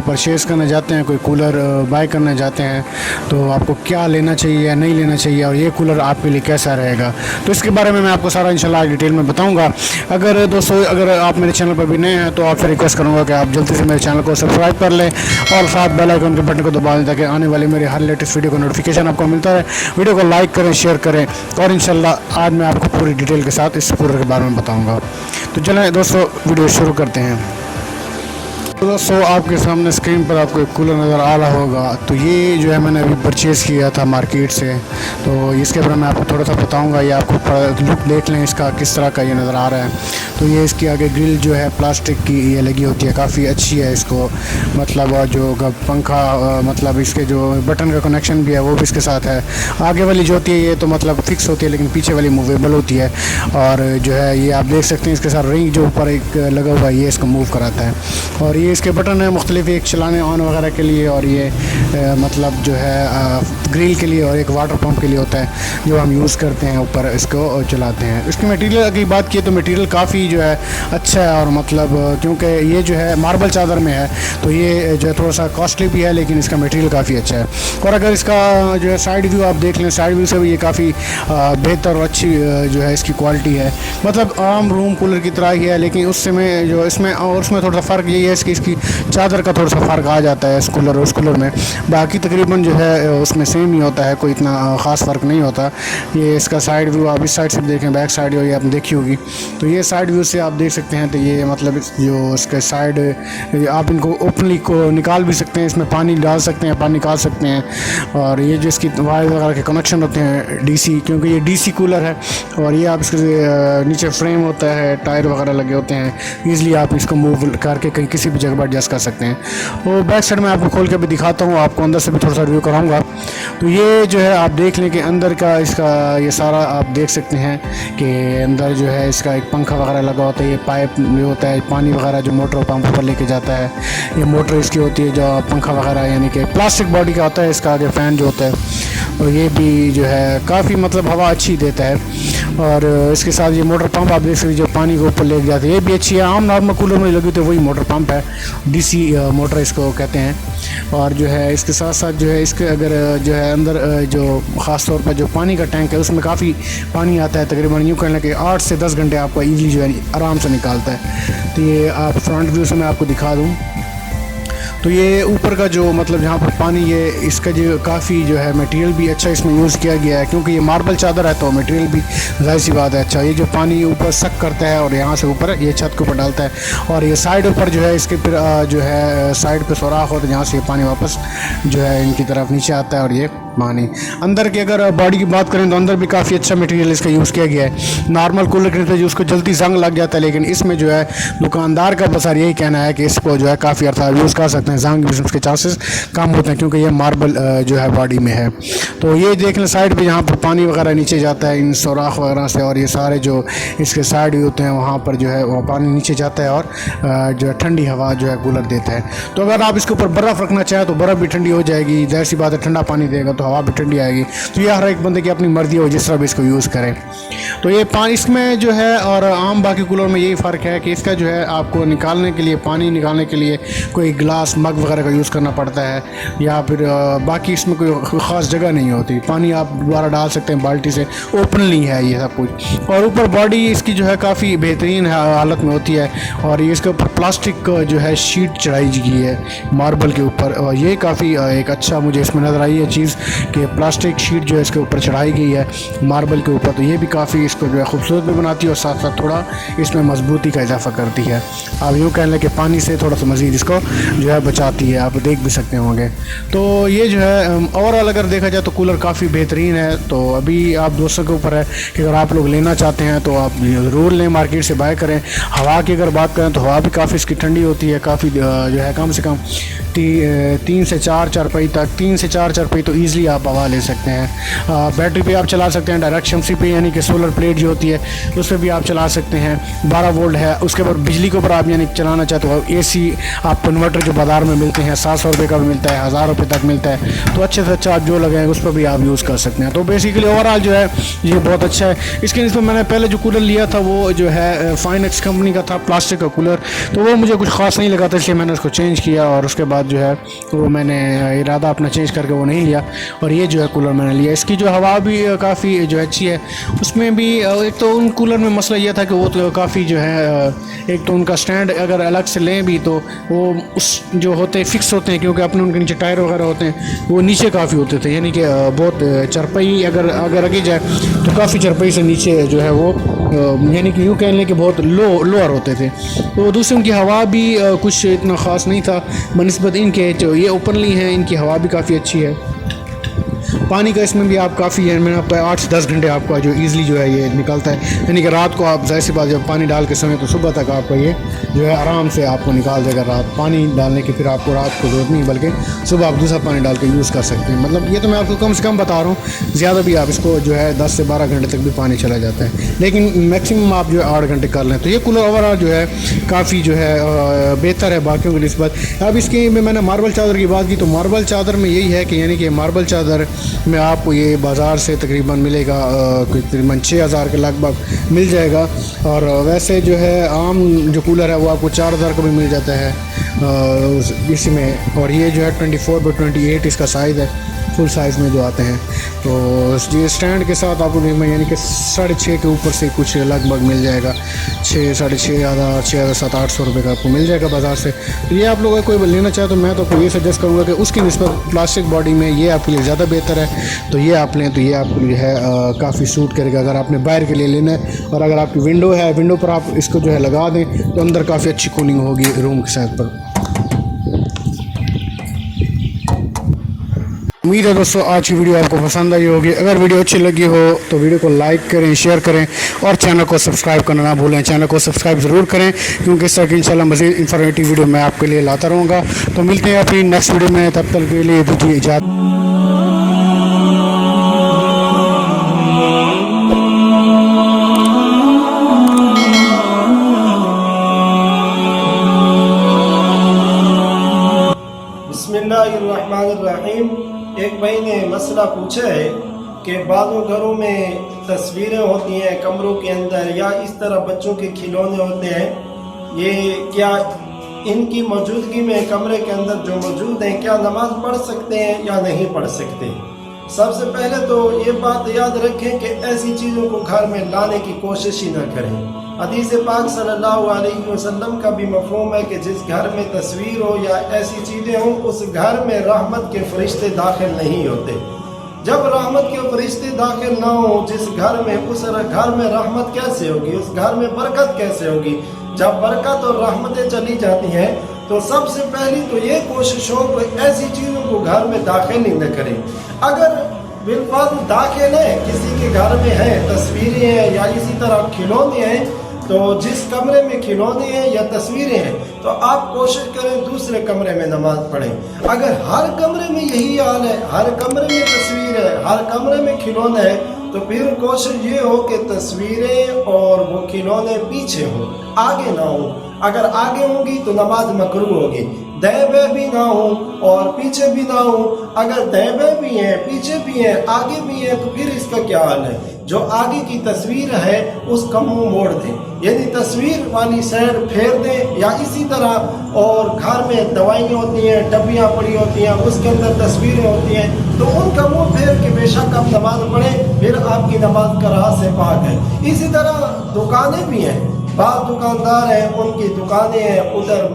परचेज़ करने जाते हैं, कोई कूलर बाय करने जाते हैं, तो आपको क्या लेना चाहिए या नहीं लेना चाहिए और ये कूलर आपके लिए कैसा रहेगा, तो इसके बारे में मैं आपको सारा इंशाल्लाह डिटेल में बताऊँगा। अगर दोस्तों अगर आप मेरे चैनल पर भी नए हैं तो आपसे रिक्वेस्ट करूँगा कि आप जल्दी से मेरे चैनल को सब्सक्राइब कर लें और साथ बेल आइकन के बटन को दबा दें ताकि आने वाली मेरे हर लेटेस्ट वीडियो का नोटिफिकेशन आपको मिलता है। वीडियो को लाइक करें, शेयर करें और इंशाल्लाह आज मैं आपको पूरी डिटेल के साथ इस कूलर के बारे में बताऊंगा। तो चलें दोस्तों वीडियो शुरू करते हैं। तो दोस्तों आपके सामने स्क्रीन पर आपको एक कूलर नज़र आ रहा होगा, तो ये जो है मैंने अभी परचेज़ किया था मार्केट से, तो इसके बारे में आपको थोड़ा सा बताऊंगा। ये आपको लुक देख लें इसका किस तरह का ये नज़र आ रहा है। तो ये इसके आगे ग्रिल जो है प्लास्टिक की ये लगी होती है, काफ़ी अच्छी है। इसको मतलब जो पंखा मतलब इसके जो बटन का कनेक्शन भी है वो भी इसके साथ है। आगे वाली जो होती है ये तो मतलब फिक्स होती है, लेकिन पीछे वाली मूवेबल होती है। और जो है ये आप देख सकते हैं इसके साथ रिंग जो ऊपर एक लगा हुआ है ये इसको मूव कराता है। और ये इसके बटन है मुख्तलिफ, एक चलाने ऑन वगैरह के लिए, और ये मतलब जो है ग्रिल के लिए, और एक वाटर पंप के लिए होता है जो हम यूज़ करते हैं, ऊपर इसको चलाते हैं। इसकी मटेरियल की बात की तो मटेरियल काफ़ी जो है अच्छा है, और मतलब क्योंकि ये जो है मार्बल चादर में है तो ये जो है थोड़ा सा कॉस्टली भी है, लेकिन इसका मटेरियल काफ़ी अच्छा है। और अगर इसका जो है साइड व्यू आप देख लें, साइड व्यू से भी ये काफ़ी बेहतर और अच्छी जो है इसकी क्वालिटी है। मतलब आम रूम कूलर की तरह ही है, लेकिन उससे में जो इसमें और उसमें थोड़ा सा फ़र्क यही है कि इसकी चादर का थोड़ा सा फ़र्क आ जाता है इस कूलर और उस कूलर में। बाकी तकरीबन जो है उसमें सेम ही होता है, कोई इतना ख़ास फ़र्क नहीं होता। ये इसका साइड व्यू आप इस साइड से देखें, बैक साइड ये आपने देखी होगी, तो ये साइड व्यू से आप देख सकते हैं। तो ये मतलब जो इसके साइड आप इनको ओपनली को निकाल भी सकते हैं, इसमें पानी डाल सकते हैं, पानी निकाल सकते हैं। और ये जो इसकी वायर वगैरह के कनेक्शन होते हैं डीसी, क्योंकि ये डीसी कूलर है, और ये आप इसके नीचे फ्रेम होता है, टायर वगैरह लगे होते हैं, ईज़िली आप इसको मूव करके कहीं किसी भी जगह पर एडजस्ट कर सकते हैं। और बैक साइड में आपको खोल के भी दिखाता हूँ, आपको अंदर से भी थोड़ा सा रिव्यू कराऊँगा। तो ये जो है आप देख लें कि अंदर का इसका ये सारा आप देख सकते हैं कि अंदर जो है इसका एक पंखा वगैरह लगा होता है, ये पाइप जो होता है पानी वगैरह जो मोटर पंप पर लेके जाता है, ये मोटर इसकी होती है जो पंखा वगैरह, यानी कि प्लास्टिक बॉडी का होता है। इसका आगे फ़ैन जो होता है, और ये भी जो है काफ़ी मतलब हवा अच्छी देता है। और इसके साथ ये मोटर पंप आप देख सकते जो पानी को ऊपर ले जाते हैं, ये भी अच्छी है। आम नॉर्मल कूलर में लगी तो वही मोटर पंप है, डीसी मोटर इसको कहते हैं। और जो है इसके साथ साथ जो है इसके अगर जो है अंदर जो ख़ास तौर पर जो पानी का टैंक है उसमें काफ़ी पानी आता है, तकरीबन यूँ कहने के 8 से 10 घंटे आपका ईज़िली जो है आराम से निकालता है। तो ये आप फ्रंट व्यू से मैं आपको दिखा दूँ तो ये ऊपर का जो मतलब जहाँ पर पानी ये इसका जो काफ़ी जो है मटेरियल भी अच्छा इसमें यूज़ किया गया है, क्योंकि ये मार्बल चादर है तो मटेरियल भी जाहिर सी बात है अच्छा। ये जो पानी ऊपर सक करता है और यहाँ से ऊपर ये छत के ऊपर डालता है, और ये साइड ऊपर जो है इसके फिर जो है साइड पे सुराख होता है जहाँ से ये पानी वापस जो है इनकी तरफ नीचे आता है। और ये पानी अंदर की अगर बॉडी की बात करें तो अंदर भी काफ़ी अच्छा मटेरियल इसका यूज़ किया गया है। नॉर्मल कूलर के जो उसको जल्दी जंग लग जाता है, लेकिन इसमें जो है दुकानदार का बस यही कहना है कि इसको जो है काफ़ी अर्सा यूज़ कर सकते हैं, जंग भी उसके चांसेस कम होते हैं क्योंकि ये मार्बल जो है बॉडी में है। तो ये देख लें साइड पे जहाँ पर पानी वगैरह नीचे जाता है इन सुराख वगैरह से, और ये सारे जो इसके साइड होते हैं वहाँ पर जो है वो पानी नीचे जाता है और जो है ठंडी हवा जो है कूलर देता है। तो अगर आप इसके ऊपर बर्फ़ रखना चाहें तो बर्फ़ भी ठंडी हो जाएगी, जाहिर सी बात है ठंडा पानी देगा तो हवा भी ठंडी आएगी। तो ये हर एक बंदे की अपनी मर्जी हो जिस तरह भी इसको यूज़ करें। तो ये पानी इसमें जो है और आम बाकी कूलर में यही फ़र्क है कि इसका जो है आपको निकालने के लिए पानी निकालने के लिए कोई गिलास मग वगैरह का यूज़ करना पड़ता है, या फिर बाकी इसमें कोई ख़ास जगह नहीं होती, पानी आप दोबारा डाल सकते हैं बाल्टी से, ओपनली है ये सब कुछ। और ऊपर बॉडी इसकी जो है काफ़ी बेहतरीन हालत में होती है, और ये इसके ऊपर प्लास्टिक जो है शीट चढ़ाई गई है मार्बल के ऊपर, और ये काफ़ी एक अच्छा मुझे इसमें नज़र आई है चीज़ कि प्लास्टिक शीट जो है इसके ऊपर चढ़ाई गई है मार्बल के ऊपर। तो ये भी काफ़ी इसको जो है खूबसूरत भी बनाती है और साथ साथ थोड़ा इसमें मजबूती का इजाफा करती है। आप यूँ कह लें कि पानी से थोड़ा सा मज़ीद इसको जो है बचाती है, आप देख भी सकते होंगे। तो ये जो है ओवरऑल अगर देखा जाए तो कूलर काफ़ी बेहतरीन है। तो अभी आप दोस्तों के ऊपर है कि अगर आप लोग लेना चाहते हैं तो आप ज़रूर लें, मार्केट से बाय करें। हवा की अगर बात करें तो हवा भी काफ़ी इसकी ठंडी होती है, काफ़ी जो है कम से कम 3 से 4 चारपाई तक, 3 से 4 चारपाई तो ईज़िली आप हवा ले सकते हैं। बैटरी पे आप चला सकते हैं, डायरेक्ट शमसी पे यानी कि सोलर प्लेट जो होती है उस पर भी आप चला सकते हैं। 12 वोल्ट है। उसके बाद बिजली के ऊपर आप यानी चलाना चाहते हो AC आप कन्वर्टर जो बाज़ार में मिलते हैं 700 रुपये का भी मिलता है, 1000 रुपये तक मिलता है। तो अच्छे से अच्छा आप जो लगाएंगे उस पर भी आप यूज़ कर सकते हैं। तो बेसिकली ओवरऑल जो है ये बहुत अच्छा है। इसके इसमें मैंने पहले जो कूलर लिया था वो जो है फाइनेक्स कंपनी का था, प्लास्टिक का कूलर, तो वो मुझे कुछ ख़ास नहीं लगा था, इसलिए मैंने उसको चेंज किया और उसके बाद जो है वो मैंने इरादा अपना चेंज करके वो नहीं लिया और ये जो है कूलर मैंने लिया। इसकी जो हवा भी काफ़ी जो है अच्छी है। उसमें भी एक तो उन कूलर में मसला ये था कि वो तो काफ़ी जो है एक तो उनका स्टैंड अगर अलग से लें भी तो वो उस जो होते हैं फिक्स होते हैं, क्योंकि अपने उनके नीचे टायर वगैरह होते हैं वो नीचे काफ़ी होते थे, यानी कि बहुत चरपाई अगर रखी जाए तो काफ़ी चरपाई से नीचे जो है वो यानी कि यूँ कह लें कि बहुत लोअर होते थे। तो दूसरी उनकी हवा भी कुछ इतना ख़ास नहीं था बनिस्बत इनके, जो ये ओपनली हैं इनकी हवा भी काफ़ी अच्छी है। पानी का इसमें भी आप काफ़ी है, मैंने आपको 8 से 10 घंटे आपका जो ईज़िली जो है ये निकलता है, यानी कि रात को आप जाहिर सी बात जब पानी डाल के समय तो सुबह तक आपका ये जो है आराम से आपको निकाल देगा। रात पानी डालने की फिर आपको रात को ज़रूरत नहीं, बल्कि सुबह आप दूसरा पानी डाल के यूज़ कर सकते हैं। मतलब ये तो मैं आपको कम से कम बता रहा हूँ, ज़्यादा भी आप इसको जो है 10 से 12 घंटे तक भी पानी चला जाता है, लेकिन मैक्सिमम आप जो है 8 घंटे कर लें। तो ये कूलर ओवरऑल जो है काफ़ी जो है बेहतर है बाकियों की निस्बत। अब इसकी मैंने मार्बल चादर की बात की, तो मार्बल चादर में यही है कि यानी कि मार्बल चादर में आपको ये बाज़ार से तकरीबन मिलेगा तकरीबन 6000 के लगभग मिल जाएगा, और वैसे जो है आम जो कूलर है वो आपको 4000 का भी मिल जाता है इसी में। और ये जो है 24x28 इसका साइज़ है, फुल साइज़ में जो आते हैं। तो ये स्टैंड के साथ आपको यानी कि 6.5 के ऊपर से कुछ लगभग मिल जाएगा, 6 साढ़े 6,700 रुपये का आपको मिल जाएगा बाज़ार से। तो ये आप लोग कोई लेना चाहे तो मैं तो आपको ये सजेस्ट करूँगा कि उसकी निस्बत प्लास्टिक बॉडी में ये आपके लिए ज़्यादा बेहतर है, तो ये आप लें तो ये आपको जो है काफ़ी सूट करेगा अगर आपने बाहर के लिए लेना है। और अगर आपकी विंडो है, विंडो पर आप इसको जो है लगा दें तो अंदर काफ़ी अच्छी कूलिंग होगी रूम के साथ पर। उम्मीद है दोस्तों आज की वीडियो आपको पसंद आई होगी। अगर वीडियो अच्छी लगी हो तो वीडियो को लाइक करें, शेयर करें और चैनल को सब्सक्राइब करना ना भूलें। चैनल को सब्सक्राइब ज़रूर करें क्योंकि इस तरह की इंशाल्लाह मज़ीद इंफॉर्मेटिव वीडियो मैं आपके लिए लाता रहूँगा। तो मिलते हैं अपनी नेक्स्ट वीडियो में, तब तक के लिए दीजिए इजाज़त। बिस्मिल्लाहिर्रहमानिर्रहीम। एक भाई ने मसला पूछा है کہ بعضوں گھروں میں تصویریں ہوتی ہیں کمروں کے اندر یا اس طرح بچوں کے کھلونے ہوتے ہیں، یہ کیا ان کی موجودگی میں کمرے کے اندر جو موجود ہیں کیا نماز پڑھ سکتے ہیں یا نہیں پڑھ سکتے؟ سب سے پہلے تو یہ بات یاد رکھیں کہ ایسی چیزوں کو گھر میں لانے کی کوشش ہی نہ کریں۔ حدیث پاک صلی اللہ علیہ وسلم کا بھی مفہوم ہے کہ جس گھر میں تصویر ہو یا ایسی چیزیں ہوں اس گھر میں رحمت کے فرشتے داخل نہیں ہوتے۔ جب رحمت کے فرشتے داخل نہ ہوں جس گھر میں، اس گھر میں رحمت کیسے ہوگی، اس گھر میں برکت کیسے ہوگی؟ جب برکت اور رحمتیں چلی جاتی ہیں تو سب سے پہلی تو یہ کوشش ہو کہ ایسی چیزوں کو گھر میں داخل ہی نہ کریں۔ اگر بالفعل داخل ہے، کسی کے گھر میں ہے، تصویریں ہیں یا اسی طرح کھلونے ہیں، تو جس کمرے میں کھلونے ہیں یا تصویریں ہیں تو آپ کوشش کریں دوسرے کمرے میں نماز پڑھیں۔ اگر ہر کمرے میں یہی حال ہے، ہر کمرے میں تصویر ہے، ہر کمرے میں کھلونے ہے، تو پھر کوشش یہ ہو کہ تصویریں اور وہ کھلونے پیچھے ہوں، آگے نہ ہوں۔ اگر آگے ہوں گی تو نماز مکروہ ہوگی، دائیں بائیں بھی نہ ہوں اور پیچھے بھی نہ ہوں۔ اگر دائیں بائیں بھی ہیں، پیچھے بھی ہیں، آگے بھی ہیں، تو پھر اس کا کیا حال ہے؟ جو آگے کی تصویر ہے اس کا منہ موڑ دیں، یعنی تصویر والی سائڈ پھیر دیں، یا اسی طرح اور گھر میں دوائیاں ہوتی ہیں، ڈبیاں پڑی ہوتی ہیں، اس کے اندر تصویریں ہوتی ہیں، تو ان کا منہ پھیر کے بے شک آپ نماز پڑھیں، پھر آپ کی نماز کراہت سے پاک ہے۔ اسی طرح دکانیں بھی ہیں، بعض دکاندار ہیں ان کی دکانیں ہیں، ادھر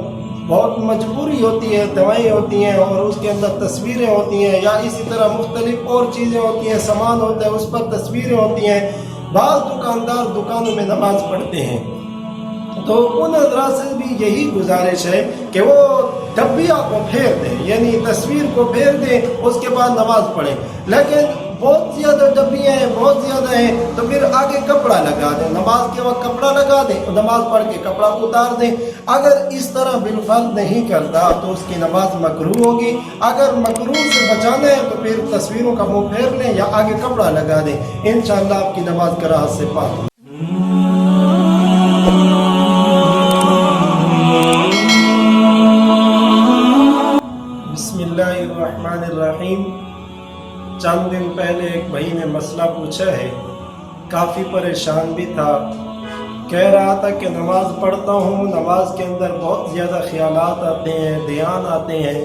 بہت مجبوری ہوتی ہے، دوائیں ہوتی ہیں اور اس کے اندر تصویریں ہوتی ہیں، یا اسی طرح مختلف اور چیزیں ہوتی ہیں، سامان ہوتا ہے اس پر تصویریں ہوتی ہیں۔ بعض دکاندار دکانوں میں نماز پڑھتے ہیں، تو ان حضرات سے بھی یہی گزارش ہے کہ وہ ڈبیاں کو پھیر دیں، یعنی تصویر کو پھیر دیں، اس کے بعد نماز پڑھیں۔ لیکن بہت زیادہ ڈبیاں ہیں، بہت زیادہ ہیں، تو پھر آگے کپڑا لگا دیں، نماز کے وقت کپڑا لگا دیں، نماز پڑھ کے کپڑا اتار دیں۔ اگر اس طرح بالفعل نہیں کرتا تو اس کی نماز مکروہ ہوگی۔ اگر مکروہ سے بچانا ہے تو پھر تصویروں کا منہ پھیر لیں یا آگے کپڑا لگا دیں، انشاءاللہ آپ کی نماز کراہت سے پاک ہوگی۔ بسم اللہ الرحمن الرحیم۔ چند دن پہلے ایک بھائی نے مسئلہ پوچھا ہے، کافی پریشان بھی تھا، کہہ رہا تھا کہ نماز پڑھتا ہوں، نماز کے اندر بہت زیادہ خیالات آتے ہیں، دھیان آتے ہیں،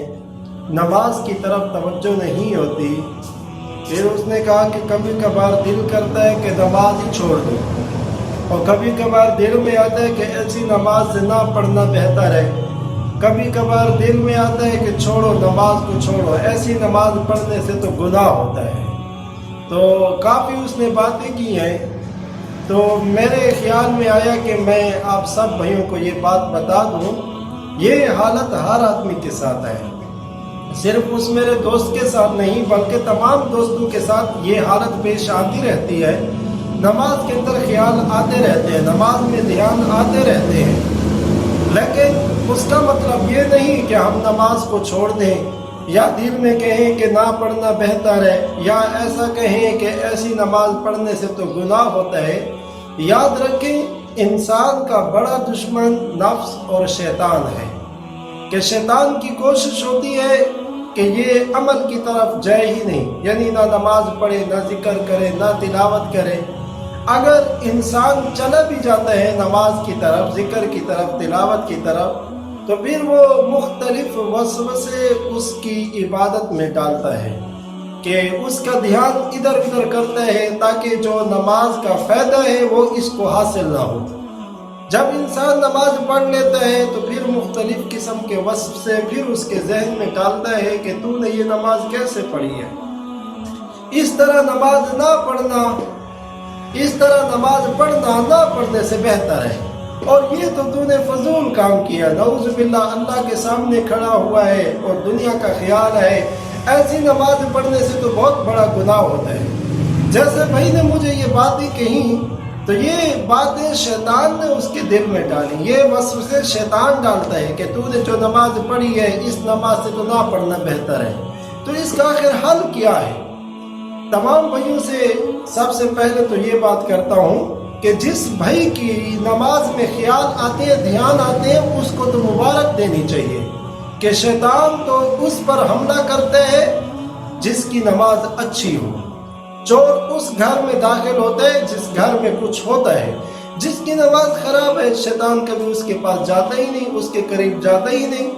نماز کی طرف توجہ نہیں ہوتی۔ پھر اس نے کہا کہ کبھی کبھار دل کرتا ہے کہ نماز ہی چھوڑ دوں، اور کبھی کبھار دل میں آتا ہے کہ ایسی نماز سے نہ پڑھنا بہتر ہے، کبھی کبھار دل میں آتا ہے کہ چھوڑو نماز کو، چھوڑو ایسی نماز پڑھنے سے تو گناہ ہوتا ہے۔ تو کافی اس نے باتیں کی ہیں، تو میرے خیال میں آیا کہ میں آپ سب بھائیوں کو یہ بات بتا دوں، یہ حالت ہر آدمی کے ساتھ ہے، صرف اس میرے دوست کے ساتھ نہیں بلکہ تمام دوستوں کے ساتھ یہ حالت پیش آتی رہتی ہے۔ نماز کے اندر خیال آتے رہتے ہیں، نماز میں دھیان آتے رہتے ہیں، لیکن اس کا مطلب یہ نہیں کہ ہم نماز کو چھوڑ دیں یا دل میں کہیں کہ نہ پڑھنا بہتر ہے، یا ایسا کہیں کہ ایسی نماز پڑھنے سے تو گناہ ہوتا ہے۔ یاد رکھیں انسان کا بڑا دشمن نفس اور شیطان ہے، کہ شیطان کی کوشش ہوتی ہے کہ یہ عمل کی طرف جائے ہی نہیں، یعنی نہ نماز پڑھے، نہ ذکر کرے، نہ تلاوت کرے۔ اگر انسان چلا بھی جاتا ہے نماز کی طرف، ذکر کی طرف، تلاوت کی طرف، تو پھر وہ مختلف وسوسے اس کی عبادت میں ڈالتا ہے کہ اس کا دھیان ادھر ادھر کرتا ہے تاکہ جو نماز کا فائدہ ہے وہ اس کو حاصل نہ ہو۔ جب انسان نماز پڑھ لیتا ہے تو پھر مختلف قسم کے وسوسے پھر اس کے ذہن میں ڈالتا ہے کہ تو نے یہ نماز کیسے پڑھی ہے، اس طرح نماز نہ پڑھنا، اس طرح نماز پڑھنا نہ پڑھنے سے بہتر ہے، اور یہ تو نے فضول کام کیا، نعوذ باللہ اللہ کے سامنے کھڑا ہوا ہے اور دنیا کا خیال ہے، ایسی نماز پڑھنے سے تو بہت بڑا گناہ ہوتا ہے۔ جیسے بھائی نے مجھے یہ باتیں کہیں تو یہ باتیں شیطان نے اس کے دل میں ڈالی، یہ وسوسے شیطان ڈالتا ہے کہ تو نے جو نماز پڑھی ہے اس نماز سے تو نہ پڑھنا بہتر ہے۔ تو اس کا آخر حل کیا ہے؟ تمام بھائیوں سے سب سے پہلے تو یہ بات کرتا ہوں کہ جس بھائی کی نماز میں خیال آتے ہیں، دھیان آتے ہیں، اس کو تو مبارک دینی چاہیے کہ شیطان تو اس پر حملہ کرتے ہیں جس کی نماز اچھی ہو، चोर उस घर में दाखिल होता है जिस घर में कुछ होता है। जिसकी नमाज खराब है शैतान कभी उसके पास जाता ही नहीं, उसके करीब जाता ही नहीं।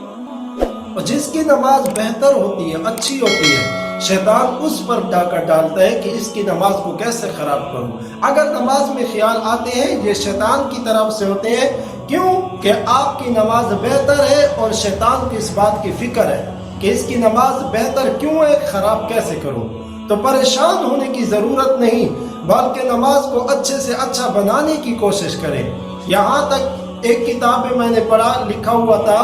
और जिसकी नमाज बेहतर होती है, अच्छी होती है, शैतान उस पर डाका डालता है कि इसकी नमाज को कैसे खराब करूं। अगर नमाज में ख्याल आते हैं ये शैतान की तरफ से होते हैं। क्यों? कि आपकी नमाज बेहतर है और शैतान को इस बात की फिक्र है कि इसकी नमाज बेहतर क्यों है, खराब कैसे करूं। तो परेशान होने की जरूरत नहीं, बल्कि नमाज को अच्छे से अच्छा बनाने की कोशिश करें। यहाँ तक एक किताब में मैंने पढ़ा, लिखा हुआ था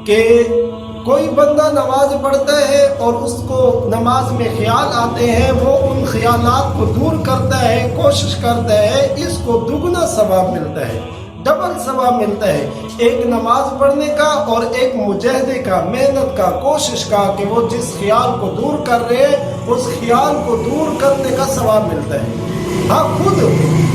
कि कोई बंदा नमाज पढ़ता है और उसको नमाज में ख्याल आते हैं, वो उन ख्यालात को दूर करता है, कोशिश करता है, इसको दुगना सवाब मिलता है, डबल सवाब मिलता है। एक नमाज पढ़ने का और एक मुजाहिदे का, मेहनत का, कोशिश का कि वो जिस ख्याल को दूर कर रहे हैं उस ख्याल को दूर करने का सवाब मिलता है। हाँ, खुद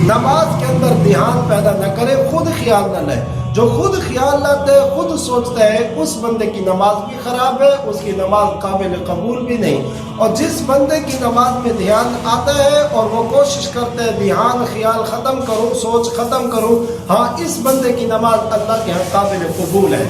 नमाज के अंदर ध्यान पैदा न करे, खुद ख्याल न लाए। जो खुद ख्याल लाता है, खुद सोचता है, उस बंदे की नमाज भी खराब है, उसकी नमाज काबिल कबूल भी नहीं। और जिस बंदे की नमाज में ध्यान आता है और वो कोशिश करता है ध्यान ख्याल ख़त्म करूँ, सोच ख़त्म करूँ, हाँ, इस बंदे की नमाज अल्लाह के यहाँ काबिल कबूल है।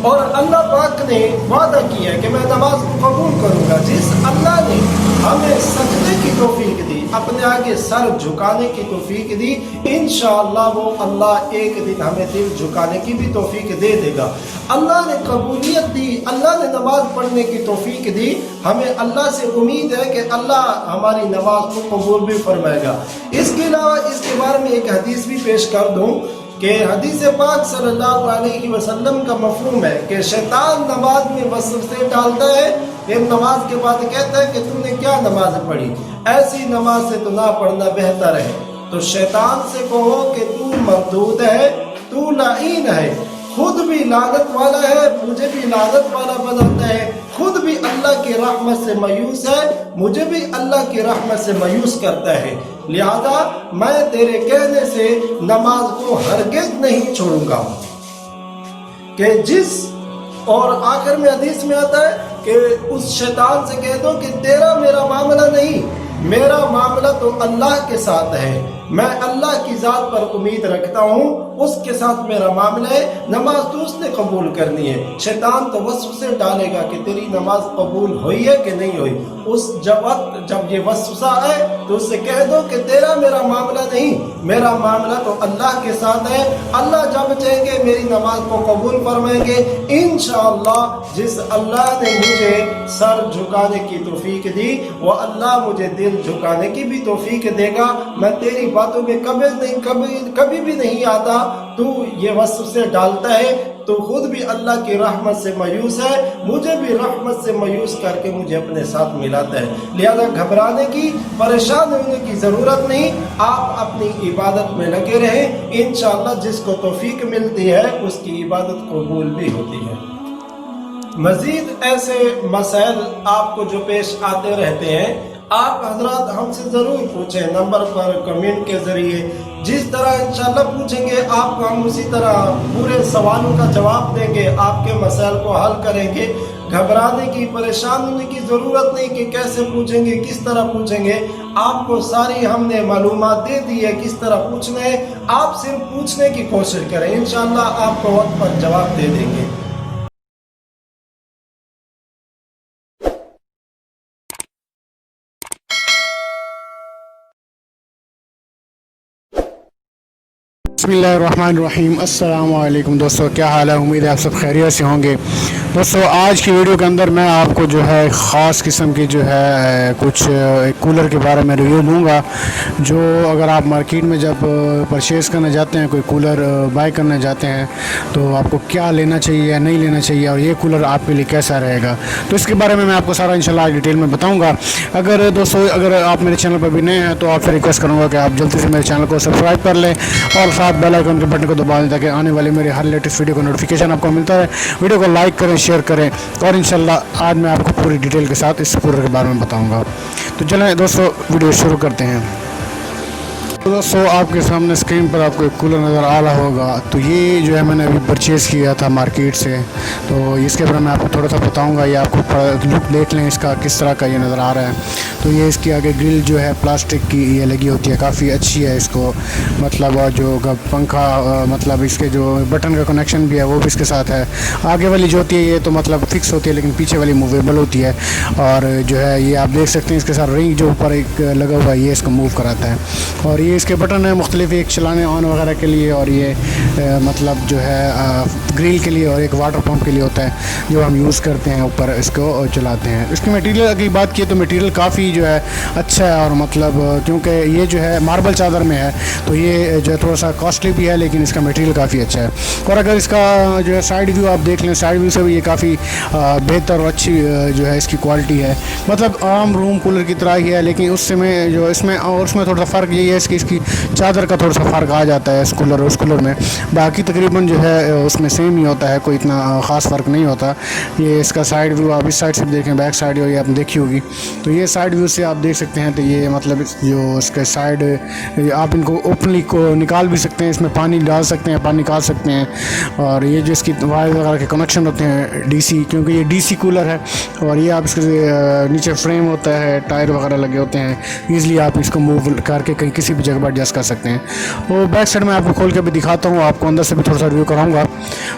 और अल्लाह पाक ने वादा किया है कि मैं नमाज को कबूल करूँगा। जिस अल्लाह ने हमें सजदे की तौफीक दी, अपने आगे सर झुकाने की तौफीक दी, इंशाअल्लाह वो अल्लाह एक दिन हमें दिल झुकाने की भी तौफीक दे देगा। अल्लाह ने कबूलियत दी, अल्लाह ने नमाज पढ़ने की तौफीक दी। हमें अल्लाह से उम्मीद है कि अल्लाह हमारी नमाज को कबूल भी फरमाएगा। इसके अलावा इसके बारे में एक हदीस भी पेश कर दूँ कि हदीस पाक सल्लल्लाहु अलैहि वसल्लम का मफहूम है कि शैतान नमाज में वसवसे डालता है, फिर नमाज के बाद कहता है कि तूने क्या नमाज पढ़ी, ऐसी नमाज से तो ना पढ़ना बेहतर है। तो शैतान से कहो कि तू मरदूद है, तू लाइन है, खुद भी लानत वाला है, मुझे भी लानत वाला बनाता है, खुद भी अल्लाह की रहमत से मायूस है, मुझे भी अल्लाह की रहमत से मायूस करता है। लिहाजा मैं तेरे कहने से नमाज को हरगिज नहीं छोड़ूंगा। कि जिस और आखिर में हदीस में आता है कि उस शैतान से कह दो कि तेरा मेरा मामला नहीं, मेरा मामला तो अल्लाह के साथ है, मैं अल्लाह की ज़ात पर उम्मीद रखता हूँ, उसके साथ मेरा मामला है, नमाज तो उसने कबूल करनी है। शैतान तो वसवसे डालेगा कि तेरी नमाज कबूल हुई है कि नहीं हुई। उस जब ये वसवसा आए तो उससे कह दो कि तेरा मेरा मामला नहीं, मेरा मामला तो अल्लाह के साथ है, अल्लाह जब चाहेंगे मेरी नमाज को कबूल फरमाएंगे इंशाअल्लाह। जिस अल्लाह ने मुझे सर झुकाने की तौफीक दी वो अल्लाह मुझे दिल झुकाने की भी तौफीक देगा। मैं तेरी बातों में कभी भी नहीं आता, तू ये वसवसे डालता है, तो खुद भी अल्लाह की रहमत से मायूस है, मुझे भी रहमत से मायूस करके मुझे अपने साथ मिलाता है। लिहाजा घबराने की, परेशान होने की ज़रूरत नहीं, आप अपनी इबादत में लगे रहें, इंशाअल्लाह जिसको तौफीक मिलती है उसकी इबादत कबूल भी होती है। मज़ीद ऐसे मसाइल आपको जो पेश आते रहते हैं, आप हजरात हमसे ज़रूर पूछें, नंबर पर कमेंट के ज़रिए। जिस तरह इंशाल्लाह पूछेंगे आपको हम उसी तरह पूरे सवालों का जवाब देंगे, आपके मसाइल को हल करेंगे। घबराने की, परेशान होने की ज़रूरत नहीं कि कैसे पूछेंगे, किस तरह पूछेंगे। आपको सारी हमने मालूमात दे दी है किस तरह पूछना है, आप सिर्फ पूछने की कोशिश करें, इंशाल्लाह आपको वक्त पर जवाब दे देंगे। बिस्मिल्लाहिर्रहमानिर्रहीम। अस्सलाम वालेकुम दोस्तों, क्या हाल है? उम्मीद है आप सब खैरियत से होंगे। दोस्तों आज की वीडियो के अंदर मैं आपको जो है ख़ास किस्म की जो है कुछ कूलर के बारे में रिव्यू दूंगा, जो अगर आप मार्केट में जब परचेज़ करने जाते हैं, कोई कूलर बाय करने जाते हैं, तो आपको क्या लेना चाहिए या नहीं लेना चाहिए और ये कूलर आपके लिए कैसा रहेगा, तो इसके बारे में मैं आपको सारा इंशाल्लाह डिटेल में बताऊँगा। अगर दोस्तों अगर आप मेरे चैनल पर भी नए हैं तो आपसे रिक्वेस्ट करूँगा कि आप जल्दी से मेरे चैनल को सब्सक्राइब कर लें और साथ बेल आइकन के बटन को दबा दें ताकि आने वाले मेरे हर लेटेस्ट वीडियो का नोटिफिकेशन आपको मिलता है। वीडियो को लाइक करें, शेयर करें और इंशाल्लाह आज मैं आपको पूरी डिटेल के साथ इस कूलर के बारे में बताऊंगा। तो चलें दोस्तों वीडियो शुरू करते हैं। تو دوستوں آپ کے سامنے اسکرین پر آپ کو ایک کولر نظر آ رہا ہوگا، تو یہ جو ہے میں نے ابھی پرچیز کیا تھا مارکیٹ سے، تو اس کے بارے میں آپ کو تھوڑا سا بتاؤں گا، یہ آپ کو لک دیکھ لیں اس کا کس طرح کا یہ نظر آ رہا ہے۔ تو یہ اس کی آگے گرل جو ہے پلاسٹک کی یہ لگی ہوتی ہے، کافی اچھی ہے، اس کو مطلب جو پنکھا مطلب اس کے جو بٹن کا کنیکشن بھی ہے وہ بھی اس کے ساتھ ہے۔ آگے والی جو ہوتی ہے یہ تو مطلب فکس ہوتی ہے، لیکن پیچھے والی موویبل ہوتی ہے، اور جو ہے یہ آپ دیکھ سکتے ہیں اس کے ساتھ رنگ جو اوپر ایک لگا ہوا ہے یہ اس کو موو کراتا ہے، اور یہ اس کے بٹن ہیں مختلف، ایک چلانے آن وغیرہ کے لیے، اور یہ مطلب جو ہے گرل کے لیے، اور ایک واٹر پمپ کے لیے ہوتا ہے جو ہم یوز کرتے ہیں اوپر اس کو چلاتے ہیں۔ اس کی میٹیریل کی بات کی تو میٹیریل کافی جو ہے اچھا ہے، اور مطلب کیونکہ یہ جو ہے ماربل چادر میں ہے تو یہ جو ہے تھوڑا سا کاسٹلی بھی ہے، لیکن اس کا میٹیریل کافی اچھا ہے۔ اور اگر اس کا جو ہے سائیڈ ویو آپ دیکھ لیں، سائیڈ ویو سے بھی یہ کافی بہتر اور اچھی جو ہے اس کی کوالٹی ہے، مطلب عام روم کولر کی طرح ہی ہے، لیکن اس سے میں جو اس میں اور اس میں تھوڑا سا فرق یہی ہے اس کی چادر کا تھوڑا سا فرق آ جاتا ہے اس کولر اور اس کولر میں، باقی تقریباً جو ہے اس میں سیم ہی ہوتا ہے، کوئی اتنا خاص فرق نہیں ہوتا۔ یہ اس کا سائیڈ ویو آپ اس سائڈ سے دیکھیں، بیک سائڈ یہ آپ نے دیکھی ہوگی، تو یہ سائیڈ ویو سے آپ دیکھ سکتے ہیں، تو یہ مطلب جو اس کے سائیڈ آپ ان کو اوپنلی کو نکال بھی سکتے ہیں، اس میں پانی ڈال سکتے ہیں، پانی نکال سکتے ہیں، اور یہ جو اس کی وائر وغیرہ کے کنیکشن ہوتے ہیں ڈی سی، کیونکہ یہ ڈی سی کولر ہے، اور یہ آپ اس کے نیچے فریم ہوتا ہے، ٹائر وغیرہ لگے ہوتے ہیں، ایزلی آپ اس کو موو کر کے کہیں کسی بھی جگہ پر ایڈجسٹ کر سکتے ہیں۔ اور بیک سائڈ میں آپ کو کھول کے بھی دکھاتا ہوں، آپ کو اندر سے بھی تھوڑا سا ریویو کراؤں گا۔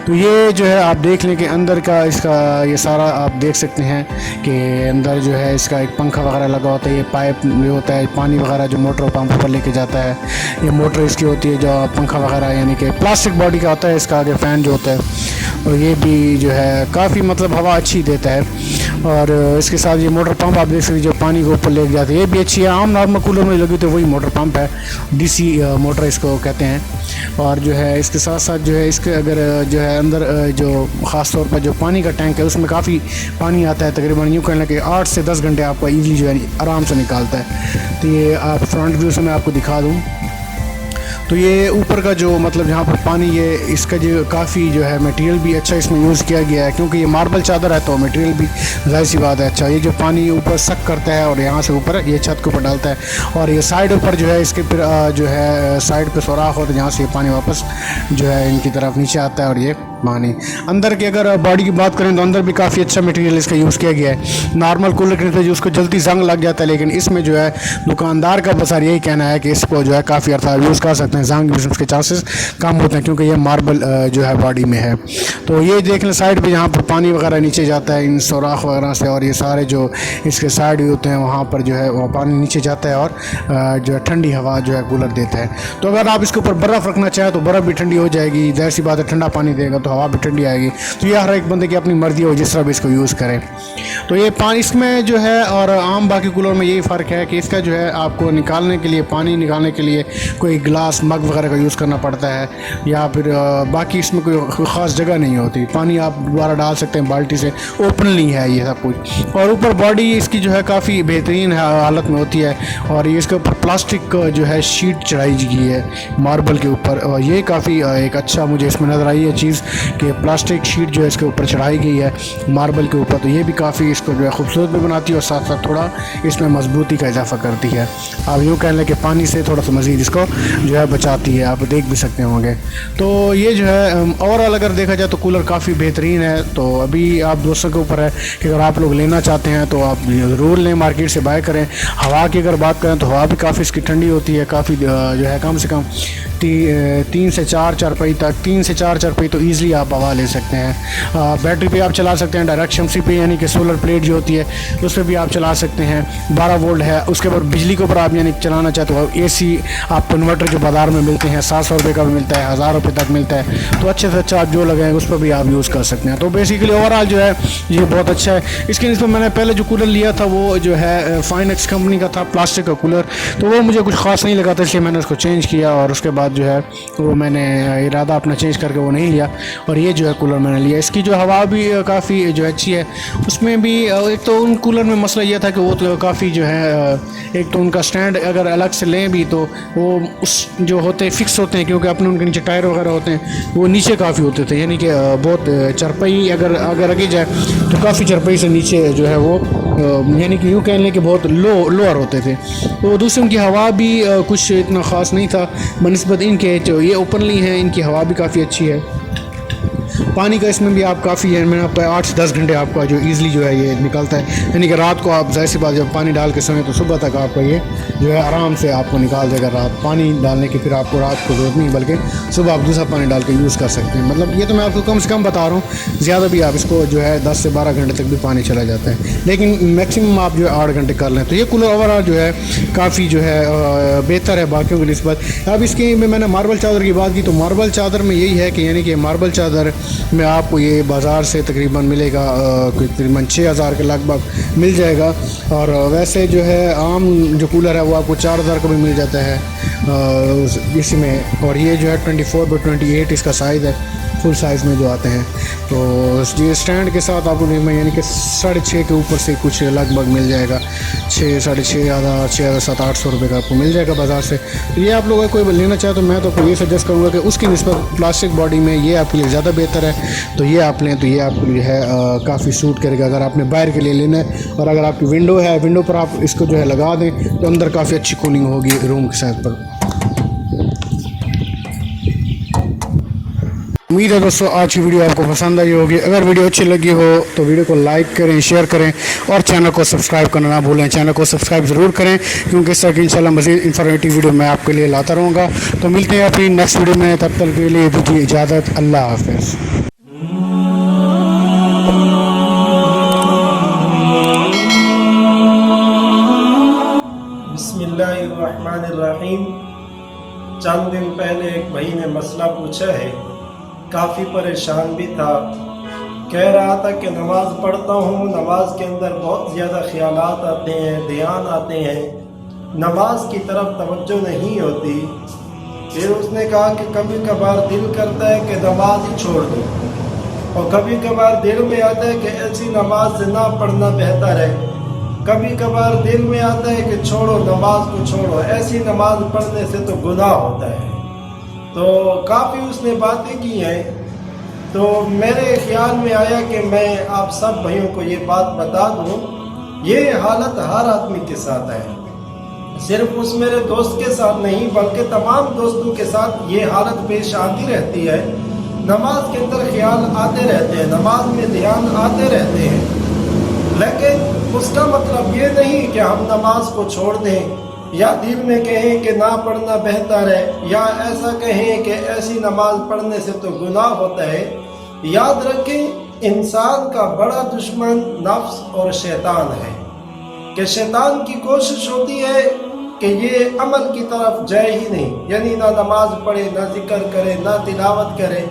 تو یہ جو ہے آپ دیکھ لیں کہ اندر کا اس کا یہ سارا آپ دیکھ سکتے ہیں کہ اندر جو ہے اس کا ایک پنکھا وغیرہ لگا ہوتا ہے، یہ پائپ جو ہوتا ہے پانی وغیرہ جو موٹر پمپ پر لے کے جاتا ہے، یہ موٹر اس کی ہوتی ہے جو پنکھا وغیرہ یعنی کہ پلاسٹک باڈی کا ہوتا ہے، اس کا آگے فین جو ہوتا ہے، اور یہ بھی جو ہے کافی مطلب ہوا اچھی دیتا ہے، اور اس کے ساتھ یہ موٹر پمپ آپ دیکھ سکتے ہیں جو پانی کو اوپر لے کے جاتے ہیں، یہ بھی اچھی ہے، عام نارمل کولر میں لگی تو وہی موٹر پمپ ہے، ڈی سی موٹر اس کو کہتے ہیں۔ اور جو ہے اس کے ساتھ ساتھ جو ہے اس کے اگر جو ہے اندر جو خاص طور پر جو پانی کا ٹینک ہے اس میں کافی پانی آتا ہے، تقریباً یوں کہنا کہ 8 سے 10 گھنٹے آپ کو ایزلی جو ہے آرام سے نکالتا ہے۔ تو یہ آپ فرنٹ ویو سے میں آپ کو دکھا دوں، تو یہ اوپر کا جو مطلب جہاں پر پانی یہ اس کا جو کافی جو ہے میٹیریل بھی اچھا اس میں یوز کیا گیا ہے، کیونکہ یہ ماربل چادر ہے تو میٹیریل بھی ظاہر سی بات ہے اچھا، یہ جو پانی اوپر سک کرتا ہے اور یہاں سے اوپر یہ چھت کے اوپر ڈالتا ہے، اور یہ سائڈ اوپر جو ہے اس کے پھر جو ہے سائڈ پہ سوراخ ہوتا ہے جہاں سے یہ پانی واپس جو ہے ان کی طرف نیچے آتا ہے، اور یہ پانی اندر کی اگر باڈی کی بات کریں تو اندر بھی کافی اچھا میٹیریل اس کا یوز کیا گیا ہے۔ نارمل کولر کے نسبت جو اس کو جلدی زنگ لگ جاتا ہے، لیکن اس میں جو ہے دکاندار کا بسار یہی کہنا ہے کہ اس کو جو ہے کافی عرصہ یوز کر سکتے ہیں، زنگ بھی اس کے چانسز کم ہوتے ہیں کیونکہ یہ ماربل جو ہے باڈی میں ہے۔ تو یہ دیکھ لیں سائڈ پہ جہاں پر پانی وغیرہ نیچے جاتا ہے ان سوراخ وغیرہ سے، اور یہ سارے جو اس کے سائڈ بھی ہوتے ہیں وہاں پر جو ہے وہ پانی نیچے جاتا ہے، اور جو ہے ٹھنڈی ہوا جو ہے کولر دیتا ہے۔ تو اگر آپ اس کے اوپر برف رکھنا چاہیں تو برف بھی ٹھنڈی ہو جائے گی، ظاہر سی بات ہے ٹھنڈا پانی دے گا تو ہوا بھی ٹھنڈی آئے گی۔ تو یہ ہر ایک بندے کی اپنی مرضی ہو جس طرح بھی اس کو یوز کرے۔ تو یہ پانی اس میں جو ہے اور عام باقی کولر میں یہی فرق ہے کہ اس کا جو ہے آپ کو نکالنے کے لیے پانی نکالنے کے لیے کوئی گلاس مگ وغیرہ کا یوز کرنا پڑتا ہے، یا پھر باقی اس میں کوئی خاص جگہ نہیں ہوتی، پانی آپ دوبارہ ڈال سکتے ہیں بالٹی سے، اوپنلی ہے یہ سب کچھ۔ اور اوپر باڈی اس کی جو ہے کافی بہترین حالت میں ہوتی ہے، اور یہ اس کے اوپر پلاسٹک جو ہے شیٹ چڑھائی گئی ہے ماربل کے اوپر، اور یہ کافی ایک اچھا مجھے اس میں نظر آئی ہے چیز کہ پلاسٹک شیٹ جو ہے اس کے اوپر چڑھائی گئی ہے ماربل کے اوپر، تو یہ بھی کافی اس کو جو ہے خوبصورت بھی بناتی ہے، اور ساتھ ساتھ تھوڑا اس میں مضبوطی کا اضافہ کرتی ہے۔ آپ یوں کہہ لیں کہ پانی سے تھوڑا سا مزید اس کو جو ہے بچاتی ہے، آپ دیکھ بھی سکتے ہوں گے۔ تو یہ جو ہے اوور آل اگر دیکھا جائے تو کولر کافی بہترین ہے۔ تو ابھی آپ دوستوں کے اوپر ہے کہ اگر آپ لوگ لینا چاہتے ہیں تو آپ ضرور لیں، مارکیٹ سے بائی کریں۔ ہوا کی اگر بات کریں تو ہوا بھی کافی اس کی ٹھنڈی ہوتی ہے، کافی جو ہے کم سے کم 3 سے 4 چارپائی تک، 3 سے 4 چارپائی تو ایزلی آپ ہوا لے سکتے ہیں۔ بیٹری پہ آپ چلا سکتے ہیں، ڈائریکٹ شمسی پہ یعنی کہ سولر پلیٹ جو ہوتی ہے اس پہ بھی آپ چلا سکتے ہیں، 12 وولٹ ہے۔ اس کے بعد بجلی کے اوپر آپ یعنی چلانا چاہتے ہو اے سی، آپ کو انورٹر جو بازار میں ملتے ہیں 700 روپے کا بھی ملتا ہے، 1000 روپے تک ملتا ہے، تو اچھے سے اچھا آپ جو لگائیں اس پہ بھی آپ یوز کر سکتے ہیں۔ تو بیسیکلی اوور آل جو ہے یہ بہت اچھا ہے۔ اس کے نسبت میں نے پہلے جو کولر لیا تھا وہ جو ہے فائن ایکس کمپنی کا تھا، پلاسٹک کا کولر، تو وہ مجھے کچھ خاص نہیں لگا تھا، اس لیے میں نے اس کو چینج کیا، اور اس کے بعد बाद जो है वो मैंने इरादा अपना चेंज करके वो नहीं लिया और ये जो है कूलर मैंने लिया। इसकी जो हवा भी काफ़ी जो अच्छी है। उसमें भी एक तो उन कूलर में मसला ये था कि वो तो काफ़ी जो है एक तो उनका स्टैंड अगर अलग से लें भी तो वो उस जो होते हैं फिक्स होते हैं, क्योंकि अपने उनके नीचे टायर वगैरह होते हैं, वो नीचे काफ़ी होते थे, यानी कि बहुत चरपाई अगर लगी जाए तो काफ़ी चरपाई से नीचे जो है वो यानी कि यूँ कह लें कि बहुत लोअर होते थे। तो दूसरी उनकी हवा भी कुछ इतना ख़ास नहीं था बनिस्बत इनके, जो ये ओपनली हैं इनकी हवा भी काफ़ी अच्छी है। पानी का इसमें भी आप काफ़ी है, मैंने आपका 8 से 10 घंटे आपका जो ईज़िली जो है ये निकलता है, यानी कि रात को आप ज़ाहिर सी बात जब पानी डाल के समय तो सुबह तक आपका ये जो है आराम से आपको निकाल देगा। रात पानी डालने की फिर आपको रात को ज़रूरत नहीं, बल्कि सुबह आप दूसरा पानी डाल के यूज़ कर सकते हैं। मतलब ये तो मैं आपको कम से कम बता रहा हूँ, ज़्यादा भी आप इसको जो है 10 से 12 घंटे तक भी पानी चला जाता है, लेकिन मैक्सिमम आप जो है 8 घंटे कर लें। तो ये कूलर ओवरऑल जो है काफ़ी जो है बेहतर है बाकियों की निस्बत। अब इसकी मैंने मार्बल चादर की बात की, तो मार्बल चादर में यही है कि यानी कि मार्बल चादर में आपको ये बाज़ार से तकरीबन मिलेगा तकरीबन 6000 के लगभग मिल जाएगा, और वैसे जो है आम जो कूलर है वो आपको 4000 का भी मिल जाता है इसमें। और ये जो है 24x28 इसका साइज़ है, फुल साइज़ में जो आते हैं। तो ये स्टैंड के साथ आपको यानी कि 6.5 के ऊपर से कुछ लगभग मिल जाएगा, 6 साढ़े 6,000 700-800 रुपये का आपको मिल जाएगा बाज़ार से। तो ये आप लोग अगर कोई लेना चाहे तो मैं तो आपको ये सजेस्ट करूँगा कि उसकी निस्बत प्लास्टिक बॉडी में ये आपके लिए ज़्यादा बेहतर है, तो ये आप लें तो ये आपके लिए है काफ़ी सूट करेगा अगर आपने बाहर के लिए लेना है। और अगर आपकी विंडो है, विंडो पर आप इसको जो है लगा दें तो अंदर काफ़ी अच्छी कूलिंग होगी रूम के साथ पर। उम्मीद है दोस्तों आज की वीडियो आपको पसंद आई होगी। अगर वीडियो अच्छी लगी हो तो वीडियो को लाइक करें, शेयर करें और चैनल को सब्सक्राइब करना ना भूलें। चैनल को सब्सक्राइब ज़रूर करें क्योंकि इस तरह की इंशाल्लाह मज़ीद इंफॉर्मेटिव वीडियो मैं आपके लिए लाता रहूँगा। तो मिलते हैं अपनी नेक्स्ट वीडियो में, तब तक के लिए दीजिए इजाज़त। अल्लाह हाफ़िज़। बिस्मिल्लाहिर्रहमानिर्रहीम। चंद दिन पहले एक भाई ने मसला पूछा है, काफ़ी परेशान भी था। कह रहा था कि नमाज़ पढ़ता हूँ, नमाज के अंदर बहुत ज़्यादा ख्यालात आते हैं, ध्यान आते हैं, नमाज की तरफ तवज्जो नहीं होती। फिर उसने कहा कि कभी कभार दिल करता है कि नमाज ही छोड़ दूँ, और कभी कभार दिल में आता है कि ऐसी नमाज से ना पढ़ना बेहतर है। कभी कभार दिल में आता है कि छोड़ो, नमाज को छोड़ो, ऐसी नमाज पढ़ने से तो गुनाह होता है। तो काफ़ी उसने बातें की हैं, तो मेरे ख्याल में आया कि मैं आप सब भाइयों को ये बात बता दूं। ये हालत हर आदमी के साथ है, सिर्फ उस मेरे दोस्त के साथ नहीं बल्कि तमाम दोस्तों के साथ ये हालत पेश आती रहती है। नमाज के अंदर ख्याल आते रहते हैं, नमाज में ध्यान आते रहते हैं, लेकिन उसका मतलब ये नहीं कि हम नमाज को छोड़ दें या दिल में कहें कि ना पढ़ना बेहतर है, या ऐसा कहें कि ऐसी नमाज पढ़ने से तो गुनाह होता है। याद रखें, इंसान का बड़ा दुश्मन नफ्स और शैतान है कि शैतान की कोशिश होती है कि ये अमल की तरफ जाए ही नहीं, यानी ना नमाज पढ़े, ना जिक्र करे, ना तिलावत करे।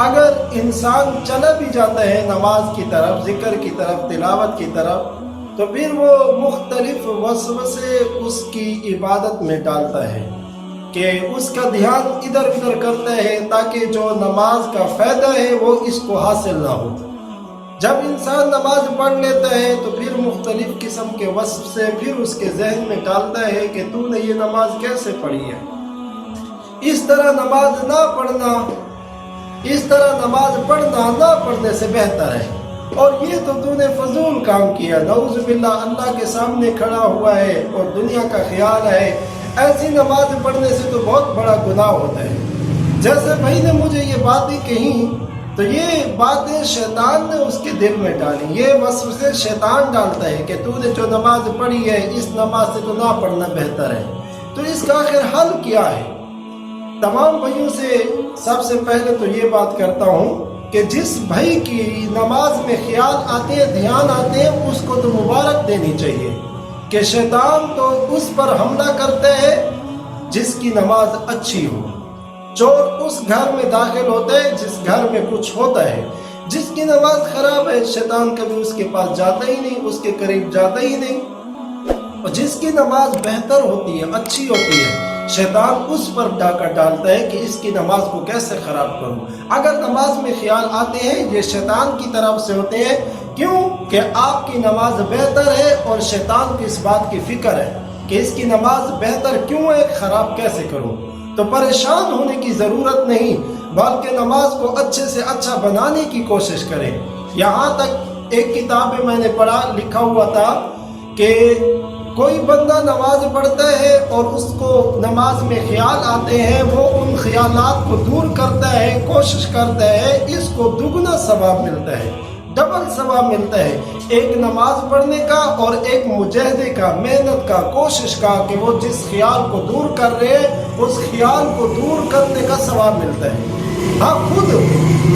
अगर इंसान चला भी जाता है नमाज की तरफ, जिक्र की तरफ, तिलावत की तरफ, तो फिर वो मुख्तलिफ वसवसे उसकी इबादत में डालता है कि उसका ध्यान इधर उधर करता है ताकि जो नमाज का फ़ायदा है वो इसको हासिल ना हो। जब इंसान नमाज पढ़ लेता है तो फिर मुख्तलिफ किस्म के वसवसे फिर उसके जहन में डालता है कि तूने ये नमाज कैसे पढ़ी है, इस तरह नमाज ना पढ़ना, इस तरह नमाज पढ़ना ना पढ़ने से बेहतर है, और ये तो तूने फजूल काम किया, नऊज़ुबिल्लाह, अल्लाह के सामने खड़ा हुआ है और दुनिया का ख्याल है, ऐसी नमाज पढ़ने से तो बहुत बड़ा गुनाह होता है। जैसे भाई ने मुझे ये बातें कही तो ये बातें शैतान ने उसके दिल में डाली, ये वसवसे शैतान डालता है कि तूने जो नमाज पढ़ी है इस नमाज से तो ना पढ़ना बेहतर है। तो इसका आखिर हल क्या है? तमाम भाइयों से सबसे पहले तो ये बात करता हूँ कि जिस भाई की नमाज में ख्याल आते हैं, ध्यान आते हैं, उसको तो मुबारक देनी चाहिए कि शैतान तो उस पर हमला करते हैं जिसकी नमाज अच्छी हो। चोर उस घर में दाखिल होता है जिस घर में कुछ होता है। जिसकी नमाज खराब है शैतान कभी उसके पास जाता ही नहीं, उसके करीब जाता ही नहीं। और जिसकी नमाज बेहतर होती है, अच्छी होती है, शैतान उस पर डाका डालता है कि इसकी नमाज को कैसे खराब करूं। अगर नमाज में ख्याल आते हैं ये शैतान की तरफ से होते हैं, क्यों कि आपकी नमाज बेहतर है और शैतान को इस बात की फिक्र है कि इसकी नमाज बेहतर क्यों है, खराब कैसे करूं। तो परेशान होने की ज़रूरत नहीं, बल्कि नमाज को अच्छे से अच्छा बनाने की कोशिश करें। यहाँ तक एक किताब में मैंने पढ़ा, लिखा हुआ था कि कोई बंदा नमाज पढ़ता है और उसको नमाज में ख्याल आते हैं, वो उन ख्यालात को दूर करता है, कोशिश करता है, इसको दुगना सवाब मिलता है, डबल सवाब मिलता है, एक नमाज पढ़ने का और एक मुजाहिदे का, मेहनत का, कोशिश का, कि वो जिस ख्याल को दूर कर रहे हैं उस ख्याल को दूर करने का सवाब मिलता है। हाँ, खुद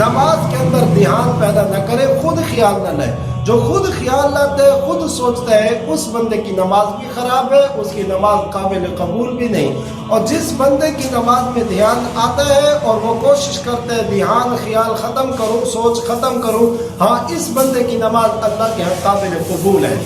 नमाज के अंदर ध्यान पैदा न करे, खुद ख्याल न लाए। जो खुद ख्याल लाता है, खुद सोचता है, उस बंदे की नमाज भी खराब है, उसकी नमाज काबिल कबूल भी नहीं। और जिस बंदे की नमाज में ध्यान आता है और वो कोशिश करता है ध्यान ख्याल ख़त्म करूँ, सोच ख़त्म करूँ, हाँ, इस बंदे की नमाज अल्लाह के यहाँ काबिल कबूल है।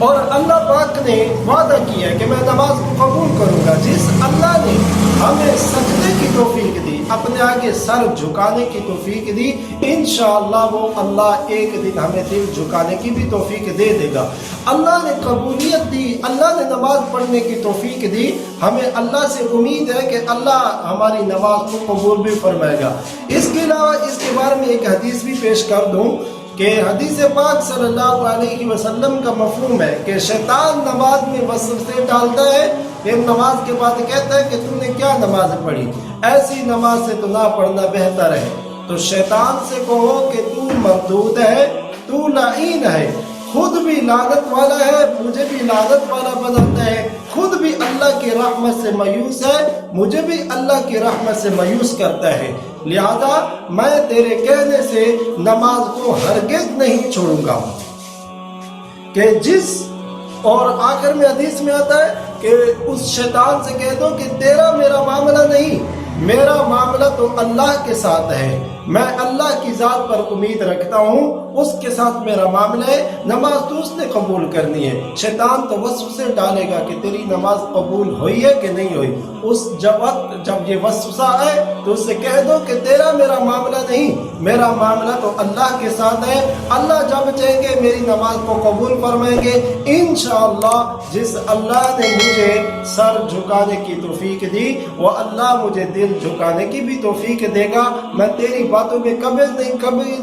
और अल्लाह पाक ने वादा किया है कि मैं नमाज को कबूल करूँगा। जिस अल्लाह ने हमें सजदे की तौफीक दी, अपने आगे सर झुकाने की तौफीक दी, इंशाअल्लाह वो अल्लाह एक दिन हमें दिल झुकाने की भी तौफीक दे देगा। अल्लाह ने कबूलियत दी, अल्लाह ने नमाज पढ़ने की तौफीक दी, हमें अल्लाह से उम्मीद है कि अल्लाह हमारी नमाज को कबूल भी फरमाएगा। इसके अलावा इसके बारे में एक हदीस भी पेश कर दूँ कि हदीस पाक सल्लल्लाहु अलैहि वसल्लम का मफहूम है कि शैतान नमाज में वसवसे डालता है, फिर नमाज के बाद कहता है कि तूने क्या नमाज पढ़ी, ऐसी नमाज से तो ना पढ़ना बेहतर है। तो शैतान से कहो कि तू मरदूद है, तू लाइन है, खुद भी लानत वाला है, मुझे भी लानत वाला बनाता है, खुद भी अल्लाह की रहमत से मायूस है, मुझे भी अल्लाह की रहमत से मायूस करता है। लिहाजा मैं तेरे कहने से नमाज को हरगिज़ नहीं छोड़ूंगा। कि जिस और आखिर में हदीस में आता है कि उस शैतान से कह दो कि तेरा मेरा मामला नहीं, मेरा मामला तो अल्लाह के साथ है, मैं अल्लाह की ज़ात पर उम्मीद रखता हूँ, उसके साथ मेरा मामला है, नमाज तो उसने कबूल करनी है। शैतान तो वसवसे डालेगा कि तेरी नमाज कबूल हुई है कि नहीं हुई। उस जब ये वसवसा आए तो उससे कह दो कि तेरा मेरा मामला नहीं, मेरा मामला तो अल्लाह के साथ है, अल्लाह जब चाहेंगे मेरी नमाज को कबूल फरमाएंगे इंशाअल्लाह। जिस अल्लाह ने मुझे सर झुकाने की तौफीक दी, वो अल्लाह मुझे दिल झुकाने की भी तौफीक देगा। मैं तेरी बातों में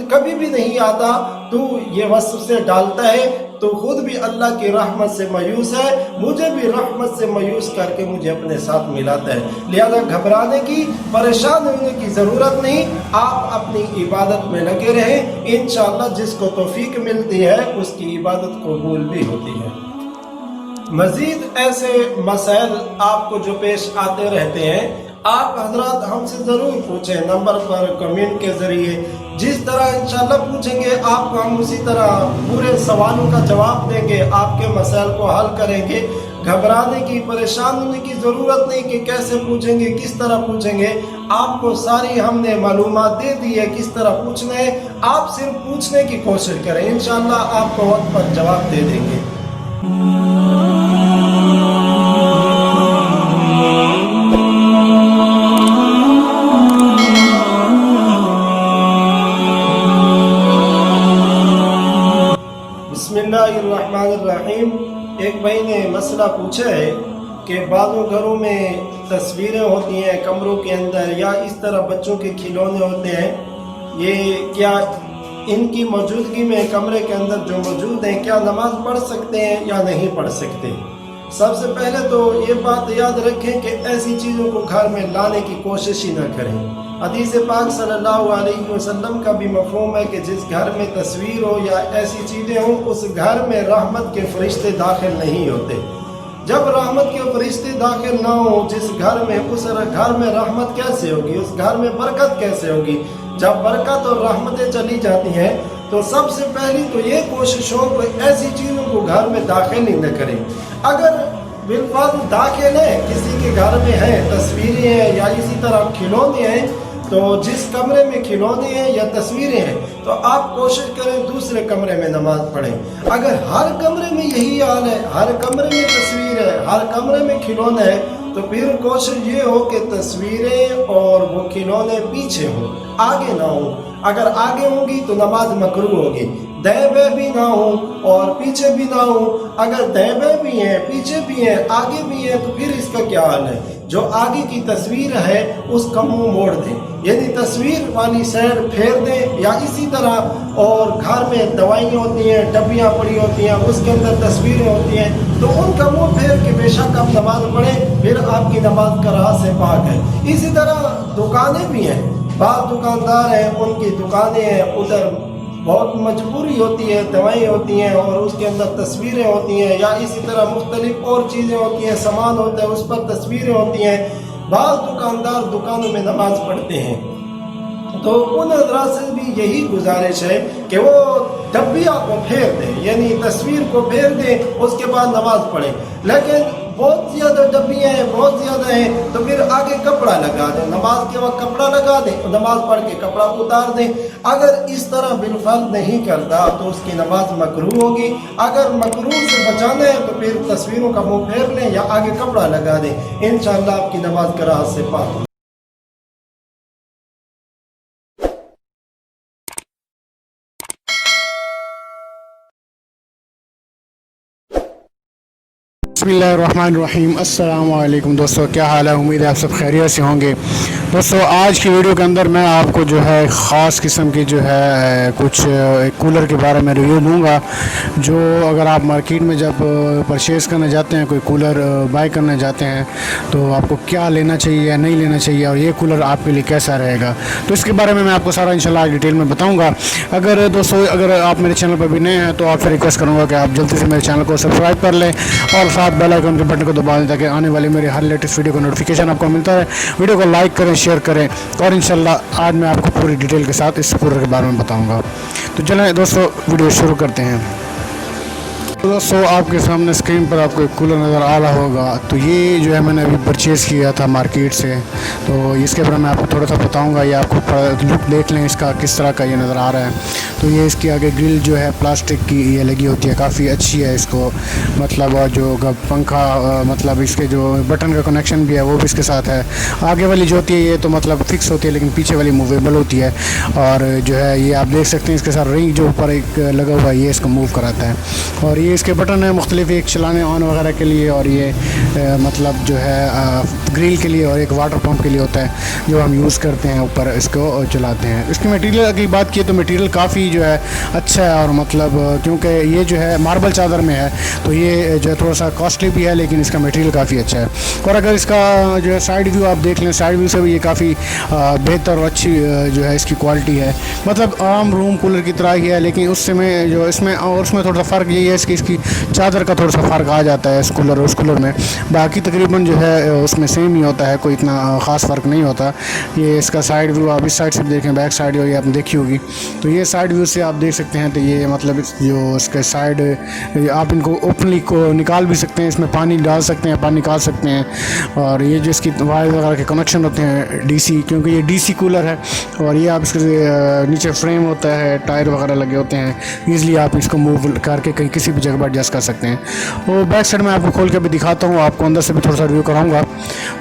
कभी भी नहीं आता, तू ये वसवसे डालता है तो खुद भी अल्लाह की रहमत से मायूस है, मुझे भी रहमत से मायूस करके मुझे अपने साथ मिलाता है। लिहाजा घबराने की, परेशान होने की ज़रूरत नहीं, आप अपनी इबादत में लगे रहें, इंशाअल्लाह जिसको तौफीक मिलती है उसकी इबादत कबूल भी होती है। मज़ीद ऐसे मसाइल आपको जो पेश आते रहते हैं, आप हजरात हमसे ज़रूर पूछें, नंबर पर कमेंट के ज़रिए। जिस तरह इंशाअल्लाह पूछेंगे आपको हम उसी तरह पूरे सवालों का जवाब देंगे, आपके मसाइल को हल करेंगे। घबराने की, परेशान होने की ज़रूरत नहीं कि कैसे पूछेंगे, किस तरह पूछेंगे, आपको सारी हमने मालूमात दे दी है किस तरह पूछना है। आप सिर्फ पूछने की कोशिश करें, इंशाअल्लाह आपको वक्त पर जवाब दे देंगे। बिस्मिल्लाहिर्रहमानिर्रहीम। एक भाई ने मसला पूछा है कि बाज़ों घरों में तस्वीरें होती हैं कमरों के अंदर, या इस तरह बच्चों के खिलौने होते हैं, ये क्या इनकी मौजूदगी में कमरे के अंदर जो मौजूद हैं क्या नमाज पढ़ सकते हैं या नहीं पढ़ सकते। सबसे पहले तो ये बात याद रखें कि ऐसी चीज़ों को घर में लाने की कोशिश ही न करें। हदीस पाक सल्लल्लाहु अलैहि वसल्लम का भी मफ़हूम है कि जिस घर में तस्वीर हो या ऐसी चीज़ें हों उस घर में रहमत के फरिश्ते दाखिल नहीं होते। जब रहमत के फरिश्ते दाखिल ना हो जिस घर में, उस घर में रहमत कैसे होगी, उस घर में बरकत कैसे होगी। जब बरकत और रहमतें चली जाती हैं तो सबसे पहली तो ये कोशिश हो कि ऐसी चीज़ों को घर में दाखिल ही न करें। अगर बिल्कुल दाखिल है, किसी के घर में है, तस्वीरें हैं या इसी तरह खिलौने हैं, تو جس کمرے میں کھلونے ہیں یا تصویریں ہیں تو آپ کوشش کریں دوسرے کمرے میں نماز پڑھیں. اگر ہر کمرے میں یہی حال ہے, ہر کمرے میں تصویر ہے, ہر کمرے میں کھلونا ہے, تو پھر کوشش یہ ہو کہ تصویریں اور وہ کھلونے پیچھے ہوں, آگے نہ ہوں. اگر آگے ہوں گی تو نماز مکروہ ہوگی. دائیں بائیں بھی نہ ہوں اور پیچھے بھی نہ ہوں. اگر دائیں بائیں بھی ہیں, پیچھے بھی ہیں, آگے بھی ہیں, تو پھر اس کا کیا حال ہے؟ جو آگے کی تصویر ہے اس کا منہ موڑ دیں, یعنی تصویر والی سائڈ پھیر دیں. یا اسی طرح اور گھر میں دوائیں ہوتی ہیں, ڈبیاں پڑی ہوتی ہیں, اس کے اندر تصویریں ہوتی ہیں, تو ان کا منہ پھیر کے بے شک آپ نماز پڑھیں, پھر آپ کی نماز کراہت سے پاک ہے. اسی طرح دکانیں بھی ہیں, بعض دکاندار ہیں ان کی دکانیں ہیں, ادھر بہت مجبوری ہوتی ہے, دوائیں ہوتی ہیں اور اس کے اندر تصویریں ہوتی ہیں, یا اسی طرح مختلف اور چیزیں ہوتی ہیں, سامان ہوتا ہے اس پر تصویریں ہوتی ہیں. بعض دکاندار دکانوں میں نماز پڑھتے ہیں, تو ان حضرات سے بھی یہی گزارش ہے کہ وہ ڈبیا کو پھیر دیں, یعنی تصویر کو پھیر دیں, اس کے بعد نماز پڑھیں. لیکن بہت زیادہ ڈبیاں ہیں, بہت زیادہ ہیں, تو پھر آگے کپڑا لگا دیں, نماز کے وقت کپڑا لگا دیں, نماز پڑھ کے کپڑا اتار دیں. اگر اس طرح بالفعل نہیں کرتا تو اس کی نماز مکروہ ہوگی. اگر مکروہ سے بچانا ہے تو پھر تصویروں کا منہ پھیر لیں یا آگے کپڑا لگا دیں, انشاءاللہ آپ کی نماز کراہت سے پاک ہوگی. بسم اللہ الرحمن الرحیم. السلام علیکم دوستو, کیا حال ہے؟ امید ہے آپ سب خیریت سے ہوں گے. دوستو آج کی ویڈیو کے اندر میں آپ کو جو ہے خاص قسم کی جو ہے کچھ کولر کے بارے میں ریویو دوں گا, جو اگر آپ مارکیٹ میں جب پرچیز کرنے جاتے ہیں, کوئی کولر بائی کرنے جاتے ہیں, تو آپ کو کیا لینا چاہیے یا نہیں لینا چاہیے, اور یہ کولر آپ کے لیے کیسا رہے گا, تو اس کے بارے میں آپ کو سارا انشاءاللہ ڈیٹیل میں بتاؤں گا. اگر آپ میرے چینل پر بھی نئے ہیں تو آپ سے ریکویسٹ کروں گا کہ آپ جلدی سے میرے چینل کو سبسکرائب کر لیں اور ساتھ بیل آئیکن کے بٹن کو دبا دیں, تاکہ آنے والی میری ہر لیٹسٹ ویڈیو کا نوٹیفیکیشن آپ کو ملتا ہے. ویڈیو کو لائک کریں, شیئر کریں, اور انشاءاللہ آج میں آپ کو پوری ڈیٹیل کے ساتھ اس کولر کے بارے میں بتاؤں گا. تو چلیں دوستو ویڈیو شروع کرتے ہیں. دوستو آپ کے سامنے اسکرین پر آپ کو ایک کولر نظر آ رہا ہوگا. تو یہ جو ہے میں نے ابھی پرچیز کیا تھا مارکیٹ سے, تو اس کے بارے میں آپ کو تھوڑا سا بتاؤں گا. یہ آپ کو لک دیکھ لیں اس کا کس طرح کا یہ نظر آ رہا ہے. تو یہ اس کی آگے گرل جو ہے پلاسٹک کی یہ لگی ہوتی ہے, کافی اچھی ہے. اس کو مطلب جو پنکھا مطلب اس کے جو بٹن کا کنیکشن بھی ہے وہ بھی اس کے ساتھ ہے. آگے والی جو ہوتی ہے یہ تو مطلب فکس ہوتی ہے, لیکن پیچھے والی موویبل ہوتی ہے. اور جو ہے یہ آپ دیکھ سکتے ہیں اس کے ساتھ رنگ جو اوپر ایک لگا ہوا ہے, یہ اس کو موو کراتا ہے. اور یہ اس کے بٹن ہے مختلف, ایک چلانے آن وغیرہ کے لیے, اور یہ مطلب جو ہے گرل کے لیے, اور ایک واٹر پمپ کے لیے ہوتا ہے جو ہم یوز کرتے ہیں اوپر اس کو چلاتے ہیں. اس کی میٹیریل کی بات کی تو میٹیریل کافی جو ہے اچھا ہے, اور مطلب کیونکہ یہ جو ہے ماربل چادر میں ہے تو یہ جو ہے تھوڑا سا کاسٹلی بھی ہے, لیکن اس کا میٹیریل کافی اچھا ہے. اور اگر اس کا جو ہے سائڈ ویو آپ دیکھ لیں, سائڈ ویو سے بھی یہ کافی بہتر اور اچھی جو ہے اس کی کوالٹی ہے. مطلب عام روم کولر کی طرح ہی ہے, لیکن اس سے میں جو اس میں تھوڑا سا فرق یہی ہے اس کی چادر کا تھوڑا سا فرق آ جاتا ہے اس کولر اور اس کولر میں. باقی تقریباً جو ہے اس میں سیم ہی ہوتا ہے, کوئی اتنا خاص فرق نہیں ہوتا. یہ اس کا سائڈ ویو آپ اس سائڈ سے بھی دیکھیں, بیک سائڈ یہ آپ نے دیکھی ہوگی. تو یہ سائڈ ویو سے آپ دیکھ سکتے ہیں. تو یہ مطلب جو اس کے سائڈ آپ ان کو اوپنلی کو نکال بھی سکتے ہیں, اس میں پانی ڈال سکتے ہیں, پانی نکال سکتے ہیں. اور یہ جو اس کی وائر وغیرہ کے کنیکشن ہوتے ہیں ڈی سی, کیونکہ یہ ڈی سی کولر ہے. اور یہ آپ اس کے نیچے فریم ہوتا ہے, ٹائر وغیرہ لگے ہوتے ہیں, ایزلی آپ اس کو موو کر کے کہیں کسی بھی جگہ پر ایڈجسٹ کر سکتے ہیں. وہ بیک سائڈ میں آپ کو کھول کے بھی دکھاتا ہوں, آپ کو اندر سے بھی تھوڑا سا ریویو کراؤں گا.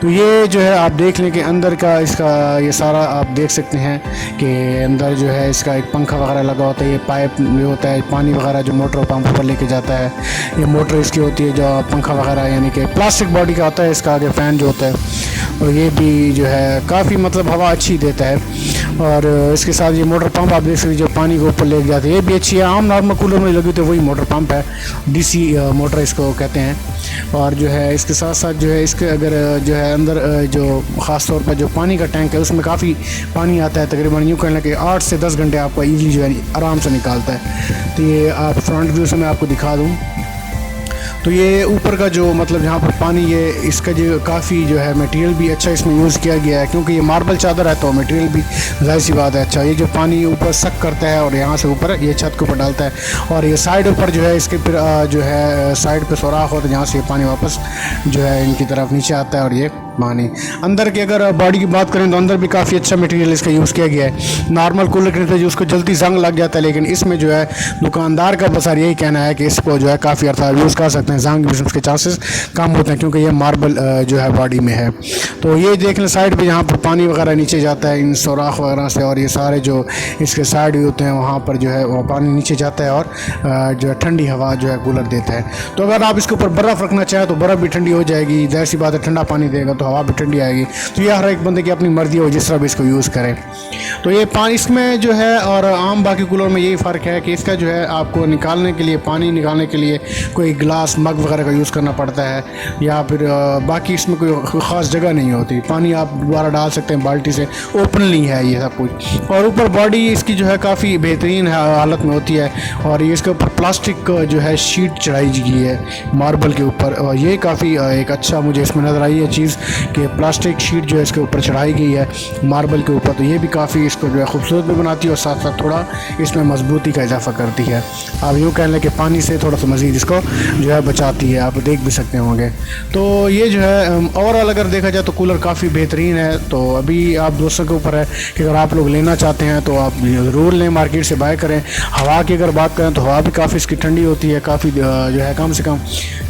تو یہ جو ہے آپ دیکھ لیں کہ اندر کا اس کا یہ سارا آپ دیکھ سکتے ہیں کہ اندر جو ہے اس کا ایک پنکھا وغیرہ لگا ہوتا ہے. یہ پائپ بھی ہوتا ہے, پانی وغیرہ جو موٹر پمپ پر لے کے جاتا ہے. یہ موٹر اس کی ہوتی ہے جو پنکھا وغیرہ, یعنی کہ پلاسٹک باڈی کا ہوتا ہے. اس کا آگے فین جو ہوتا ہے, اور یہ بھی جو ہے کافی مطلب ہوا اچھی دیتا ہے. اور اس کے ساتھ یہ موٹر پمپ آپ دیکھ سکتے ہیں جو پانی کو اوپر لے کے جاتے ہیں, یہ بھی اچھی ہے. عام نارمل کولر میں لگی ہوئی تو وہی موٹر پمپ ہے, ڈی سی موٹر اس کو کہتے ہیں. اور جو ہے اس کے ساتھ ساتھ جو ہے اس کے اگر جو ہے اندر جو خاص طور پر جو پانی کا ٹینک ہے اس میں کافی پانی آتا ہے, تقریباً یوں کہنے کہ 8 سے 10 گھنٹے آپ کو ایزلی جو ہے آرام سے نکالتا ہے. تو یہ آپ فرنٹ ویو سے میں آپ کو دکھا دوں. تو یہ اوپر کا جو مطلب جہاں پر پانی, یہ اس کا جو کافی جو ہے میٹیریل بھی اچھا اس میں یوز کیا گیا ہے, کیونکہ یہ ماربل چادر ہے تو میٹیریل بھی ظاہر سی بات ہے اچھا. یہ جو پانی اوپر سک کرتا ہے اور یہاں سے اوپر یہ چھت کے اوپر ڈالتا ہے, اور یہ سائڈ اوپر جو ہے اس کے پھر جو ہے سائڈ پہ سوراخ ہوتا ہے جہاں سے یہ پانی واپس جو ہے ان کی طرف نیچے آتا ہے, اور یہ पानी। अंदर की अगर बॉडी की बात करें तो अंदर भी काफ़ी अच्छा मटेरियल इसका यूज़ किया गया है। नॉर्मल कूलर के अंदर जो उसको जल्दी जंग लग जाता है, लेकिन इसमें जो है दुकानदार का बस यही कहना है कि इसको जो है काफ़ी अर्सा यूज़ कर सकते हैं, जंग भी उसके चांसेस कम होते हैं क्योंकि ये मार्बल जो है बॉडी में है। तो ये देख लें साइड पर यहाँ पर पानी वगैरह नीचे जाता है इन सुराख वगैरह से, और ये सारे जो इसके साइड भी होते हैं वहाँ पर जो है वो पानी नीचे जाता है और जो है ठंडी हवा जो है कूलर देता है। तो अगर आप इसके ऊपर बर्फ़ रखना चाहें तो बर्फ़ भी ठंडी हो जाएगी, ज़ाहिर सी बात है ठंडा पानी देगा तो हवा भी ठंडी आएगी। तो ये हर एक बंदे की अपनी मर्ज़ी हो जिस तरह भी इसको यूज़ करें। तो ये पानी इसमें जो है और आम बाकी कूलर में यही फ़र्क है कि इसका जो है आपको निकालने के लिए, पानी निकालने के लिए कोई गिलास मग वगैरह का यूज़ करना पड़ता है, या फिर बाकी इसमें कोई ख़ास जगह नहीं होती। पानी आप दोबारा डाल सकते हैं बाल्टी से, ओपनली है ये सब कुछ। और ऊपर बॉडी इसकी जो है काफ़ी बेहतरीन हालत में होती है, और ये इसके ऊपर प्लास्टिक जो है शीट चढ़ाई गई है मार्बल के ऊपर, और ये काफ़ी एक अच्छा मुझे इसमें नज़र आई है चीज़ कि प्लास्टिक शीट जो है इसके ऊपर चढ़ाई गई है मार्बल के ऊपर। तो ये भी काफ़ी इसको जो है खूबसूरत भी बनाती है और साथ साथ थोड़ा इसमें मजबूती का इजाफा करती है। आप यूँ कह लें कि पानी से थोड़ा सा मज़ीद इसको जो है बचाती है, आप देख भी सकते होंगे। तो ये जो है ओवरऑल अगर देखा जाए तो कूलर काफ़ी बेहतरीन है। तो अभी आप दोस्तों के ऊपर है कि अगर आप लोग लेना चाहते हैं तो आप ज़रूर लें, मार्केट से बाय करें। हवा की अगर बात करें तो हवा भी काफ़ी इसकी ठंडी होती है, काफ़ी जो है कम से कम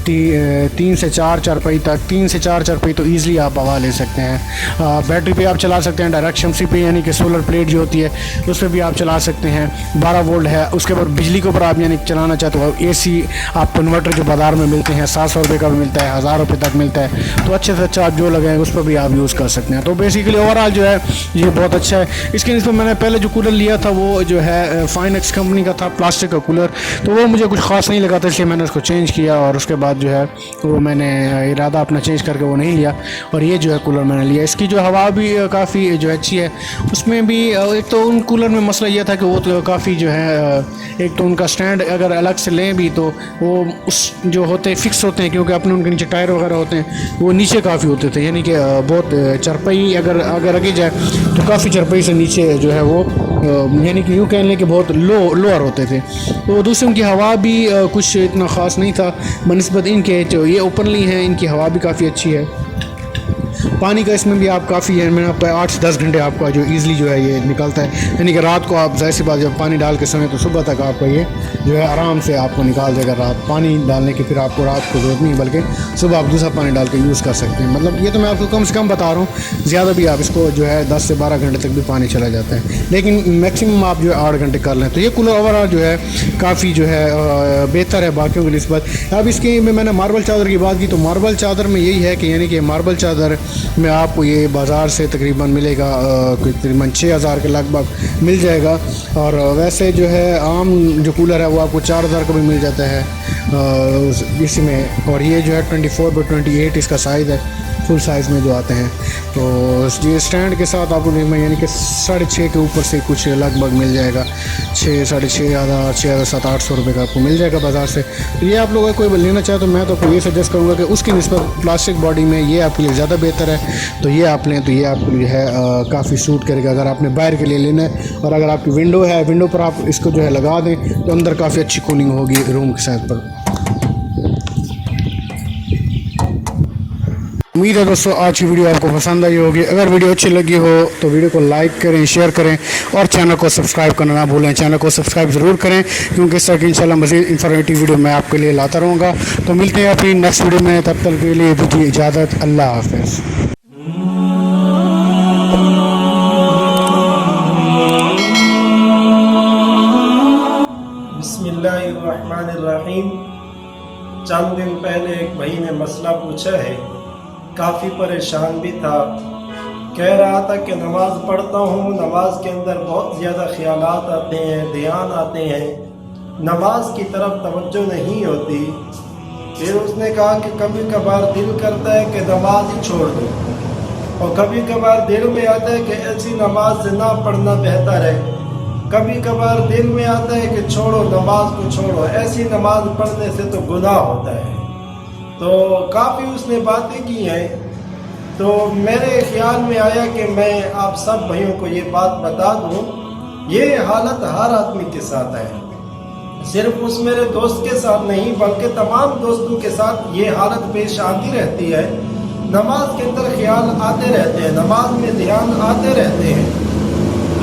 3 से 4 चारपाई तक, 3 से 4 चारपाई तो ईज़िली आप हवा ले सकते हैं। बैटरी पे आप चला सकते हैं, डायरेक्ट शमसी पे यानी कि सोलर प्लेट जो होती है उस पर भी आप चला सकते हैं। 12 वोल्ट है। उसके बाद बिजली के ऊपर आप यानी चलाना चाहते हो AC आप कन्वर्टर जो बाज़ार में मिलते हैं 700 रुपये का भी मिलता है, 1000 रुपये तक मिलता है। तो अच्छे से अच्छा आप जो लगाएं उस पर भी आप यूज़ कर सकते हैं। तो बेसिकली ओवरऑल जो है ये बहुत अच्छा है। इसके निस्बत मैंने पहले जो कूलर लिया था वो जो है फाइनेक्स कंपनी का था, प्लास्टिक का कूलर, तो वो मुझे कुछ ख़ास नहीं लगा था, इसलिए मैंने उसको चेंज किया और उसके बाद जो है वो मैंने इरादा अपना चेंज करके वो नहीं लिया, और ये जो है कूलर मैंने लिया। इसकी जो हवा भी काफ़ी जो अच्छी है। उसमें भी एक तो उन कूलर में मसला ये था कि वो तो काफ़ी जो है एक तो उनका स्टैंड अगर अलग से लें भी तो वो उस जो होते हैं फिक्स होते हैं, क्योंकि अपने उनके नीचे टायर वगैरह होते हैं वो नीचे काफ़ी होते थे, यानी कि बहुत चरपाई अगर रखी जाए तो काफ़ी चरपाई से नीचे जो है वो यानी कि यूँ कह लें कि बहुत लोअर होते थे। तो दूसरे उनकी हवा भी कुछ इतना ख़ास नहीं था बनिस्बत इनके, जो ये ओपनली हैं इनकी हवा भी काफ़ी अच्छी है। पानी का इसमें भी आप काफ़ी है, मैंने आपको 8 से 10 घंटे आपका जो ईज़िली जो है ये निकलता है, यानी कि रात को आप ज़ाहिर सी बात जब पानी डाल के समय तो सुबह तक आपका ये जो है आराम से आपको निकाल देगा। रात पानी डालने की फिर आपको रात को ज़रूरत नहीं, बल्कि सुबह आप दूसरा पानी डाल के यूज़ कर सकते हैं। मतलब ये तो मैं आपको कम से कम बता रहा हूँ, ज़्यादा भी आप इसको जो है 10 से 12 घंटे तक भी पानी चला जाता है, लेकिन मैक्सिमम आप जो है 8 घंटे कर लें। तो ये कूलर ओवरऑल जो है काफ़ी जो है बेहतर है बाकियों की निस्बत। अब इसकी मैंने मार्बल चादर की बात की, तो मार्बल चादर में यही है कि यानी कि मार्बल चादर में आपको ये बाज़ार से तकरीबन मिलेगा तकरीबन 6000 के लगभग मिल जाएगा, और वैसे जो है आम जो कूलर है वो आपको 4000 का भी मिल जाता है इसमें। और ये जो है 24x28 इसका साइज़ है, फुल साइज़ में जो आते हैं। तो ये स्टैंड के साथ आपको यानी कि 6.5 के ऊपर से कुछ लगभग मिल जाएगा, 6 साढ़े 6,000 6,700-800 रुपये का आपको मिल जाएगा बाज़ार से। तो ये आप लोग अगर कोई लेना चाहे तो मैं तो आपको ये सजेस्ट करूँगा कि उसकी निस्बत प्लास्टिक बॉडी में ये आपके लिए ज़्यादा बेहतर है, तो ये आप लें तो ये आपके लिए है काफ़ी सूट करेगा अगर आपने बाहर के लिए लेना है। और अगर आपकी विंडो है, विंडो पर आप इसको जो है लगा दें तो अंदर काफ़ी अच्छी कूलिंग होगी रूम के साथ पर। उम्मीद है दोस्तों आज की वीडियो आपको पसंद आई होगी। अगर वीडियो अच्छी लगी हो तो वीडियो को लाइक करें, शेयर करें और चैनल को सब्सक्राइब करना ना भूलें। चैनल को सब्सक्राइब ज़रूर करें क्योंकि इस तरह की इंशाल्लाह मज़ीद इंफॉर्मेटिव वीडियो मैं आपके लिए लाता रहूँगा। तो मिलते हैं अपनी नेक्स्ट वीडियो में, तब तक के लिए दीजिए इजाज़त। अल्लाह हाफ़िज़। बिस्मिल्लाहिर्रहमानिर्रहीम। चंद दिन पहले एक भाई ने मसला पूछा है, काफ़ी परेशान भी था। कह रहा था कि नमाज़ पढ़ता हूँ, नमाज के अंदर बहुत ज़्यादा ख्यालात आते हैं, ध्यान आते हैं, नमाज की तरफ तवज्जो नहीं होती। फिर उसने कहा कि कभी कभार दिल करता है कि नमाज ही छोड़ दूँ, और कभी कभार दिल में आता है कि ऐसी नमाज से ना पढ़ना बेहतर है। कभी कभार दिल में आता है कि छोड़ो नमाज को, छोड़ो, ऐसी नमाज पढ़ने से तो गुनाह होता है। तो काफ़ी उसने बातें की हैं, तो मेरे ख्याल में आया कि मैं आप सब भाइयों को ये बात बता दूं। ये हालत हर आदमी के साथ है, सिर्फ उस मेरे दोस्त के साथ नहीं बल्कि तमाम दोस्तों के साथ ये हालत पेश आती रहती है नमाज के अंदर ख्याल आते रहते हैं, नमाज में ध्यान आते रहते हैं,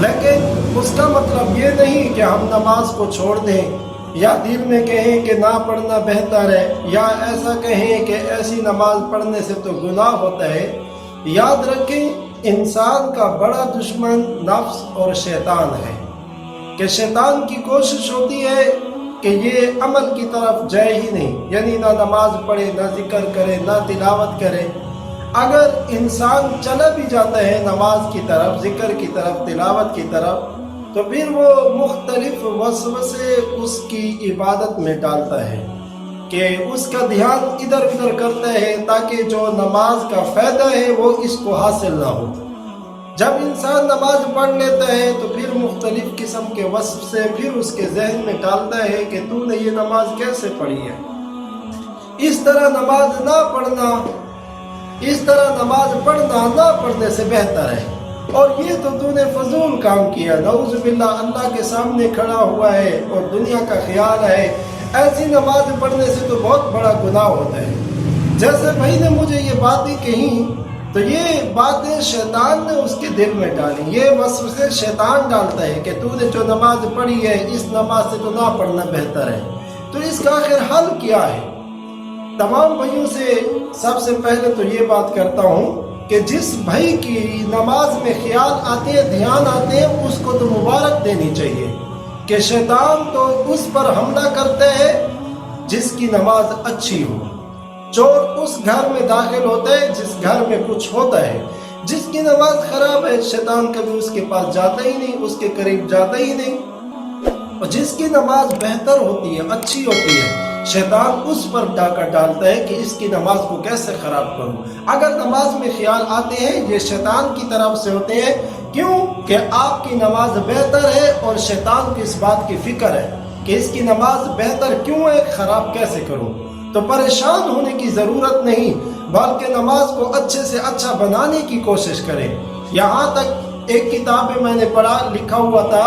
लेकिन उसका मतलब ये नहीं कि हम नमाज को छोड़ दें या दिल में कहें कि ना पढ़ना बेहतर है, या ऐसा कहें कि ऐसी नमाज पढ़ने से तो गुनाह होता है। याद रखें, इंसान का बड़ा दुश्मन नफ्स और शैतान है, कि शैतान की कोशिश होती है कि ये अमल की तरफ जाए ही नहीं, यानी ना नमाज पढ़े, ना जिक्र करे, ना तिलावत करे। अगर इंसान चला भी जाता है नमाज की तरफ, जिक्र की तरफ, तिलावत की तरफ, तो फिर वो मुख्तलिफ वसवसे उसकी इबादत में डालता है कि उसका ध्यान इधर उधर करता है ताकि जो नमाज का फ़ायदा है वो इसको हासिल ना हो। जब इंसान नमाज पढ़ लेता है तो फिर मुख्तलिफ किस्म के वस्फ से फिर उसके जहन में डालता है कि तूने ये नमाज कैसे पढ़ी है, इस तरह नमाज ना पढ़ना, इस तरह नमाज पढ़ना ना पढ़ने से बेहतर है, और ये तो तूने फजूल काम किया, नऊज़ बिल्लाह, अल्लाह के सामने खड़ा हुआ है और दुनिया का ख्याल है, ऐसी नमाज पढ़ने से तो बहुत बड़ा गुनाह होता है। जैसे भाई ने मुझे ये बातें कही तो ये बातें शैतान ने उसके दिल में डाली, ये वसवसे शैतान डालता है कि तूने जो नमाज पढ़ी है इस नमाज से तो ना पढ़ना बेहतर है। तो इसका आखिर हल क्या है? तमाम भाइयों से सबसे पहले तो ये बात करता हूँ कि जिस भाई की नमाज में ख्याल आते हैं, ध्यान आते हैं, उसको तो मुबारक देनी चाहिए कि शैतान तो उस पर हमला करते हैं जिसकी नमाज अच्छी हो। चोर उस घर में दाखिल होता है जिस घर में कुछ होता है। जिसकी नमाज खराब है, शैतान कभी उसके पास जाता ही नहीं, उसके करीब जाता ही नहीं। और जिसकी नमाज बेहतर होती है, अच्छी होती है, शैतान उस पर डाका डालता है कि इसकी नमाज को कैसे खराब करूं। अगर नमाज में ख्याल आते हैं, ये शैतान की तरफ से होते हैं। क्यों? कि आपकी नमाज बेहतर है और शैतान को इस बात की फिक्र है कि इसकी नमाज बेहतर क्यों है, खराब कैसे करूं। तो परेशान होने की ज़रूरत नहीं, बल्कि नमाज को अच्छे से अच्छा बनाने की कोशिश करें। यहाँ तक एक किताब में मैंने पढ़ा, लिखा हुआ था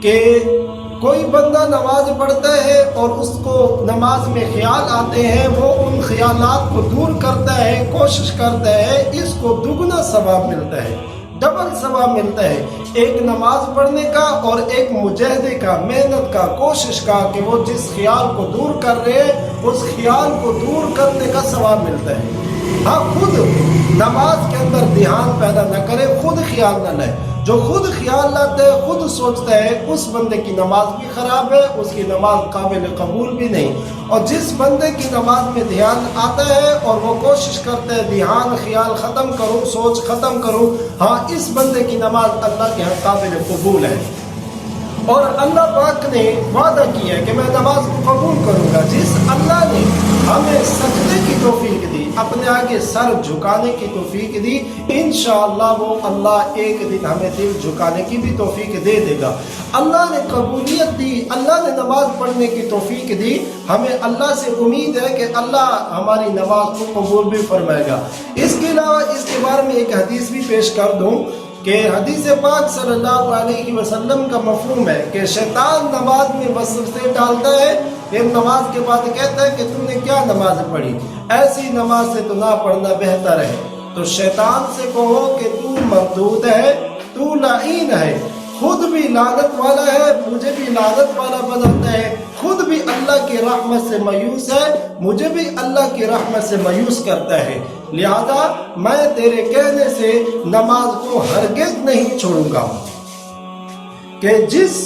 कि कोई बंदा नमाज पढ़ता है और उसको नमाज में ख्याल आते हैं, वो उन ख्यालात को दूर करता है, कोशिश करता है, इसको दुगना सवाब मिलता है, डबल सवाब मिलता है। एक नमाज पढ़ने का और एक मुजाहिदे का, मेहनत का, कोशिश का, कि वो जिस ख्याल को दूर कर रहे हैं उस ख्याल को दूर करने का सवाब मिलता है। हाँ, खुद नमाज के अंदर ध्यान पैदा न करे, खुद ख्याल न लाए। जो खुद ख्याल लाता है, खुद सोचता है, उस बंदे की नमाज भी खराब है, उसकी नमाज काबिल कबूल भी नहीं। और जिस बंदे की नमाज में ध्यान आता है और वो कोशिश करता है ध्यान ख्याल ख़त्म करूँ, सोच ख़त्म करूँ, हाँ, इस बंदे की नमाज अल्लाह के यहाँ काबिल कबूल है। और अल्लाह पाक ने वादा किया है कि मैं नमाज को कबूल करूँगा। जिस अल्लाह ने हमें सजदे की तौफीक दी, अपने आगे सर झुकाने की तौफीक दी, इंशाअल्लाह वो अल्लाह एक दिन हमें दिल झुकाने की भी तौफीक दे देगा। अल्लाह ने कबूलियत दी, अल्लाह ने नमाज पढ़ने की तौफीक दी। हमें अल्लाह से उम्मीद है कि अल्लाह हमारी नमाज को कबूल भी फरमाएगा। इसके अलावा इसके बारे में एक हदीस भी पेश कर दूँ कि हदीस पाक सल्लल्लाहु अलैहि वसल्लम का मफहूम है कि शैतान नमाज में वसवसे डालता है, फिर नमाज के बाद कहता है कि तूने क्या नमाज पढ़ी, ऐसी नमाज से तो ना पढ़ना बेहतर है। तो शैतान से कहो कि तू मरदूद है, तू लाइन है, खुद भी लानत वाला है, मुझे भी लानत वाला बनाता है, खुद भी अल्लाह की रहमत से मायूस है, मुझे भी अल्लाह की रहमत से मायूस करता है। लिहाजा मैं तेरे कहने से नमाज को हरगिज़ नहीं छोड़ूंगा। कि जिस,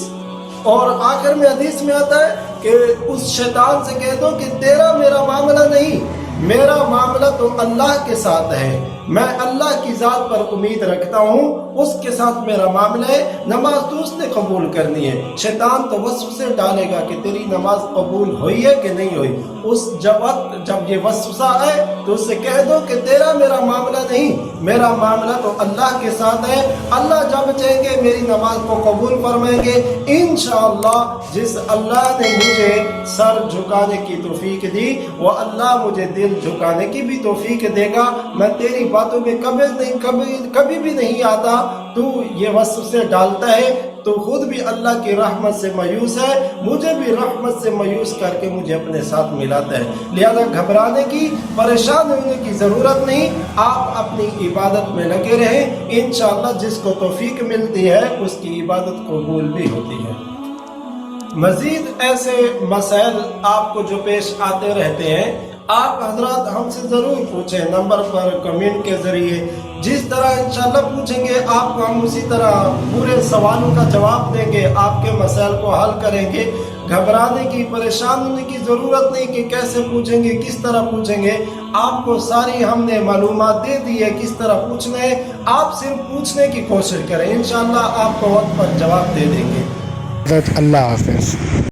और आखिर में हदीस में आता है कि उस शैतान से कह दो कि तेरा मेरा मामला नहीं, मेरा मामला तो अल्लाह के साथ है, मैं अल्लाह की ज़ात पर उम्मीद रखता हूँ, उसके साथ मेरा मामला है, नमाज तो उसने कबूल करनी है। शैतान तो वसवसे डालेगा कि तेरी नमाज कबूल हुई है कि नहीं हुई। उस वक्त जब ये वसवसा आए तो उससे कह दो कि तेरा मेरा मामला नहीं, मेरा मामला तो अल्लाह के साथ है, अल्लाह जब चाहेंगे मेरी नमाज को कबूल फरमाएंगे इंशाअल्लाह। जिस अल्लाह ने मुझे सर झुकाने की तौफीक दी, वो अल्लाह मुझे दिल झुकाने की भी तौफीक देगा। मैं तेरी बातों में कभी भी नहीं आता, तू ये वसवसे डालता है, تو خود بھی اللہ کی رحمت سے مایوس ہے, مجھے بھی رحمت سے مایوس کر کے مجھے اپنے ساتھ ملاتا ہے. لہذا گھبرانے کی, پریشان ہونے کی ضرورت نہیں. آپ اپنی عبادت میں لگے رہیں, انشاءاللہ جس کو توفیق ملتی ہے اس کی عبادت قبول بھی ہوتی ہے. مزید ایسے مسائل آپ کو جو پیش آتے رہتے ہیں, آپ حضرات ہم سے ضرور پوچھیں, نمبر پر کمنٹ کے ذریعے. جس طرح انشاءاللہ پوچھیں گے آپ کو ہم اسی طرح پورے سوالوں کا جواب دیں گے, آپ کے مسائل کو حل کریں گے. گھبرانے کی, پریشان ہونے کی ضرورت نہیں کہ کیسے پوچھیں گے, کس طرح پوچھیں گے. آپ کو ساری ہم نے معلومات دے دی ہے کس طرح پوچھنا ہے. آپ صرف پوچھنے کی کوشش کریں, انشاءاللہ آپ کو وقت پر جواب دے دیں گے. اللہ حافظ.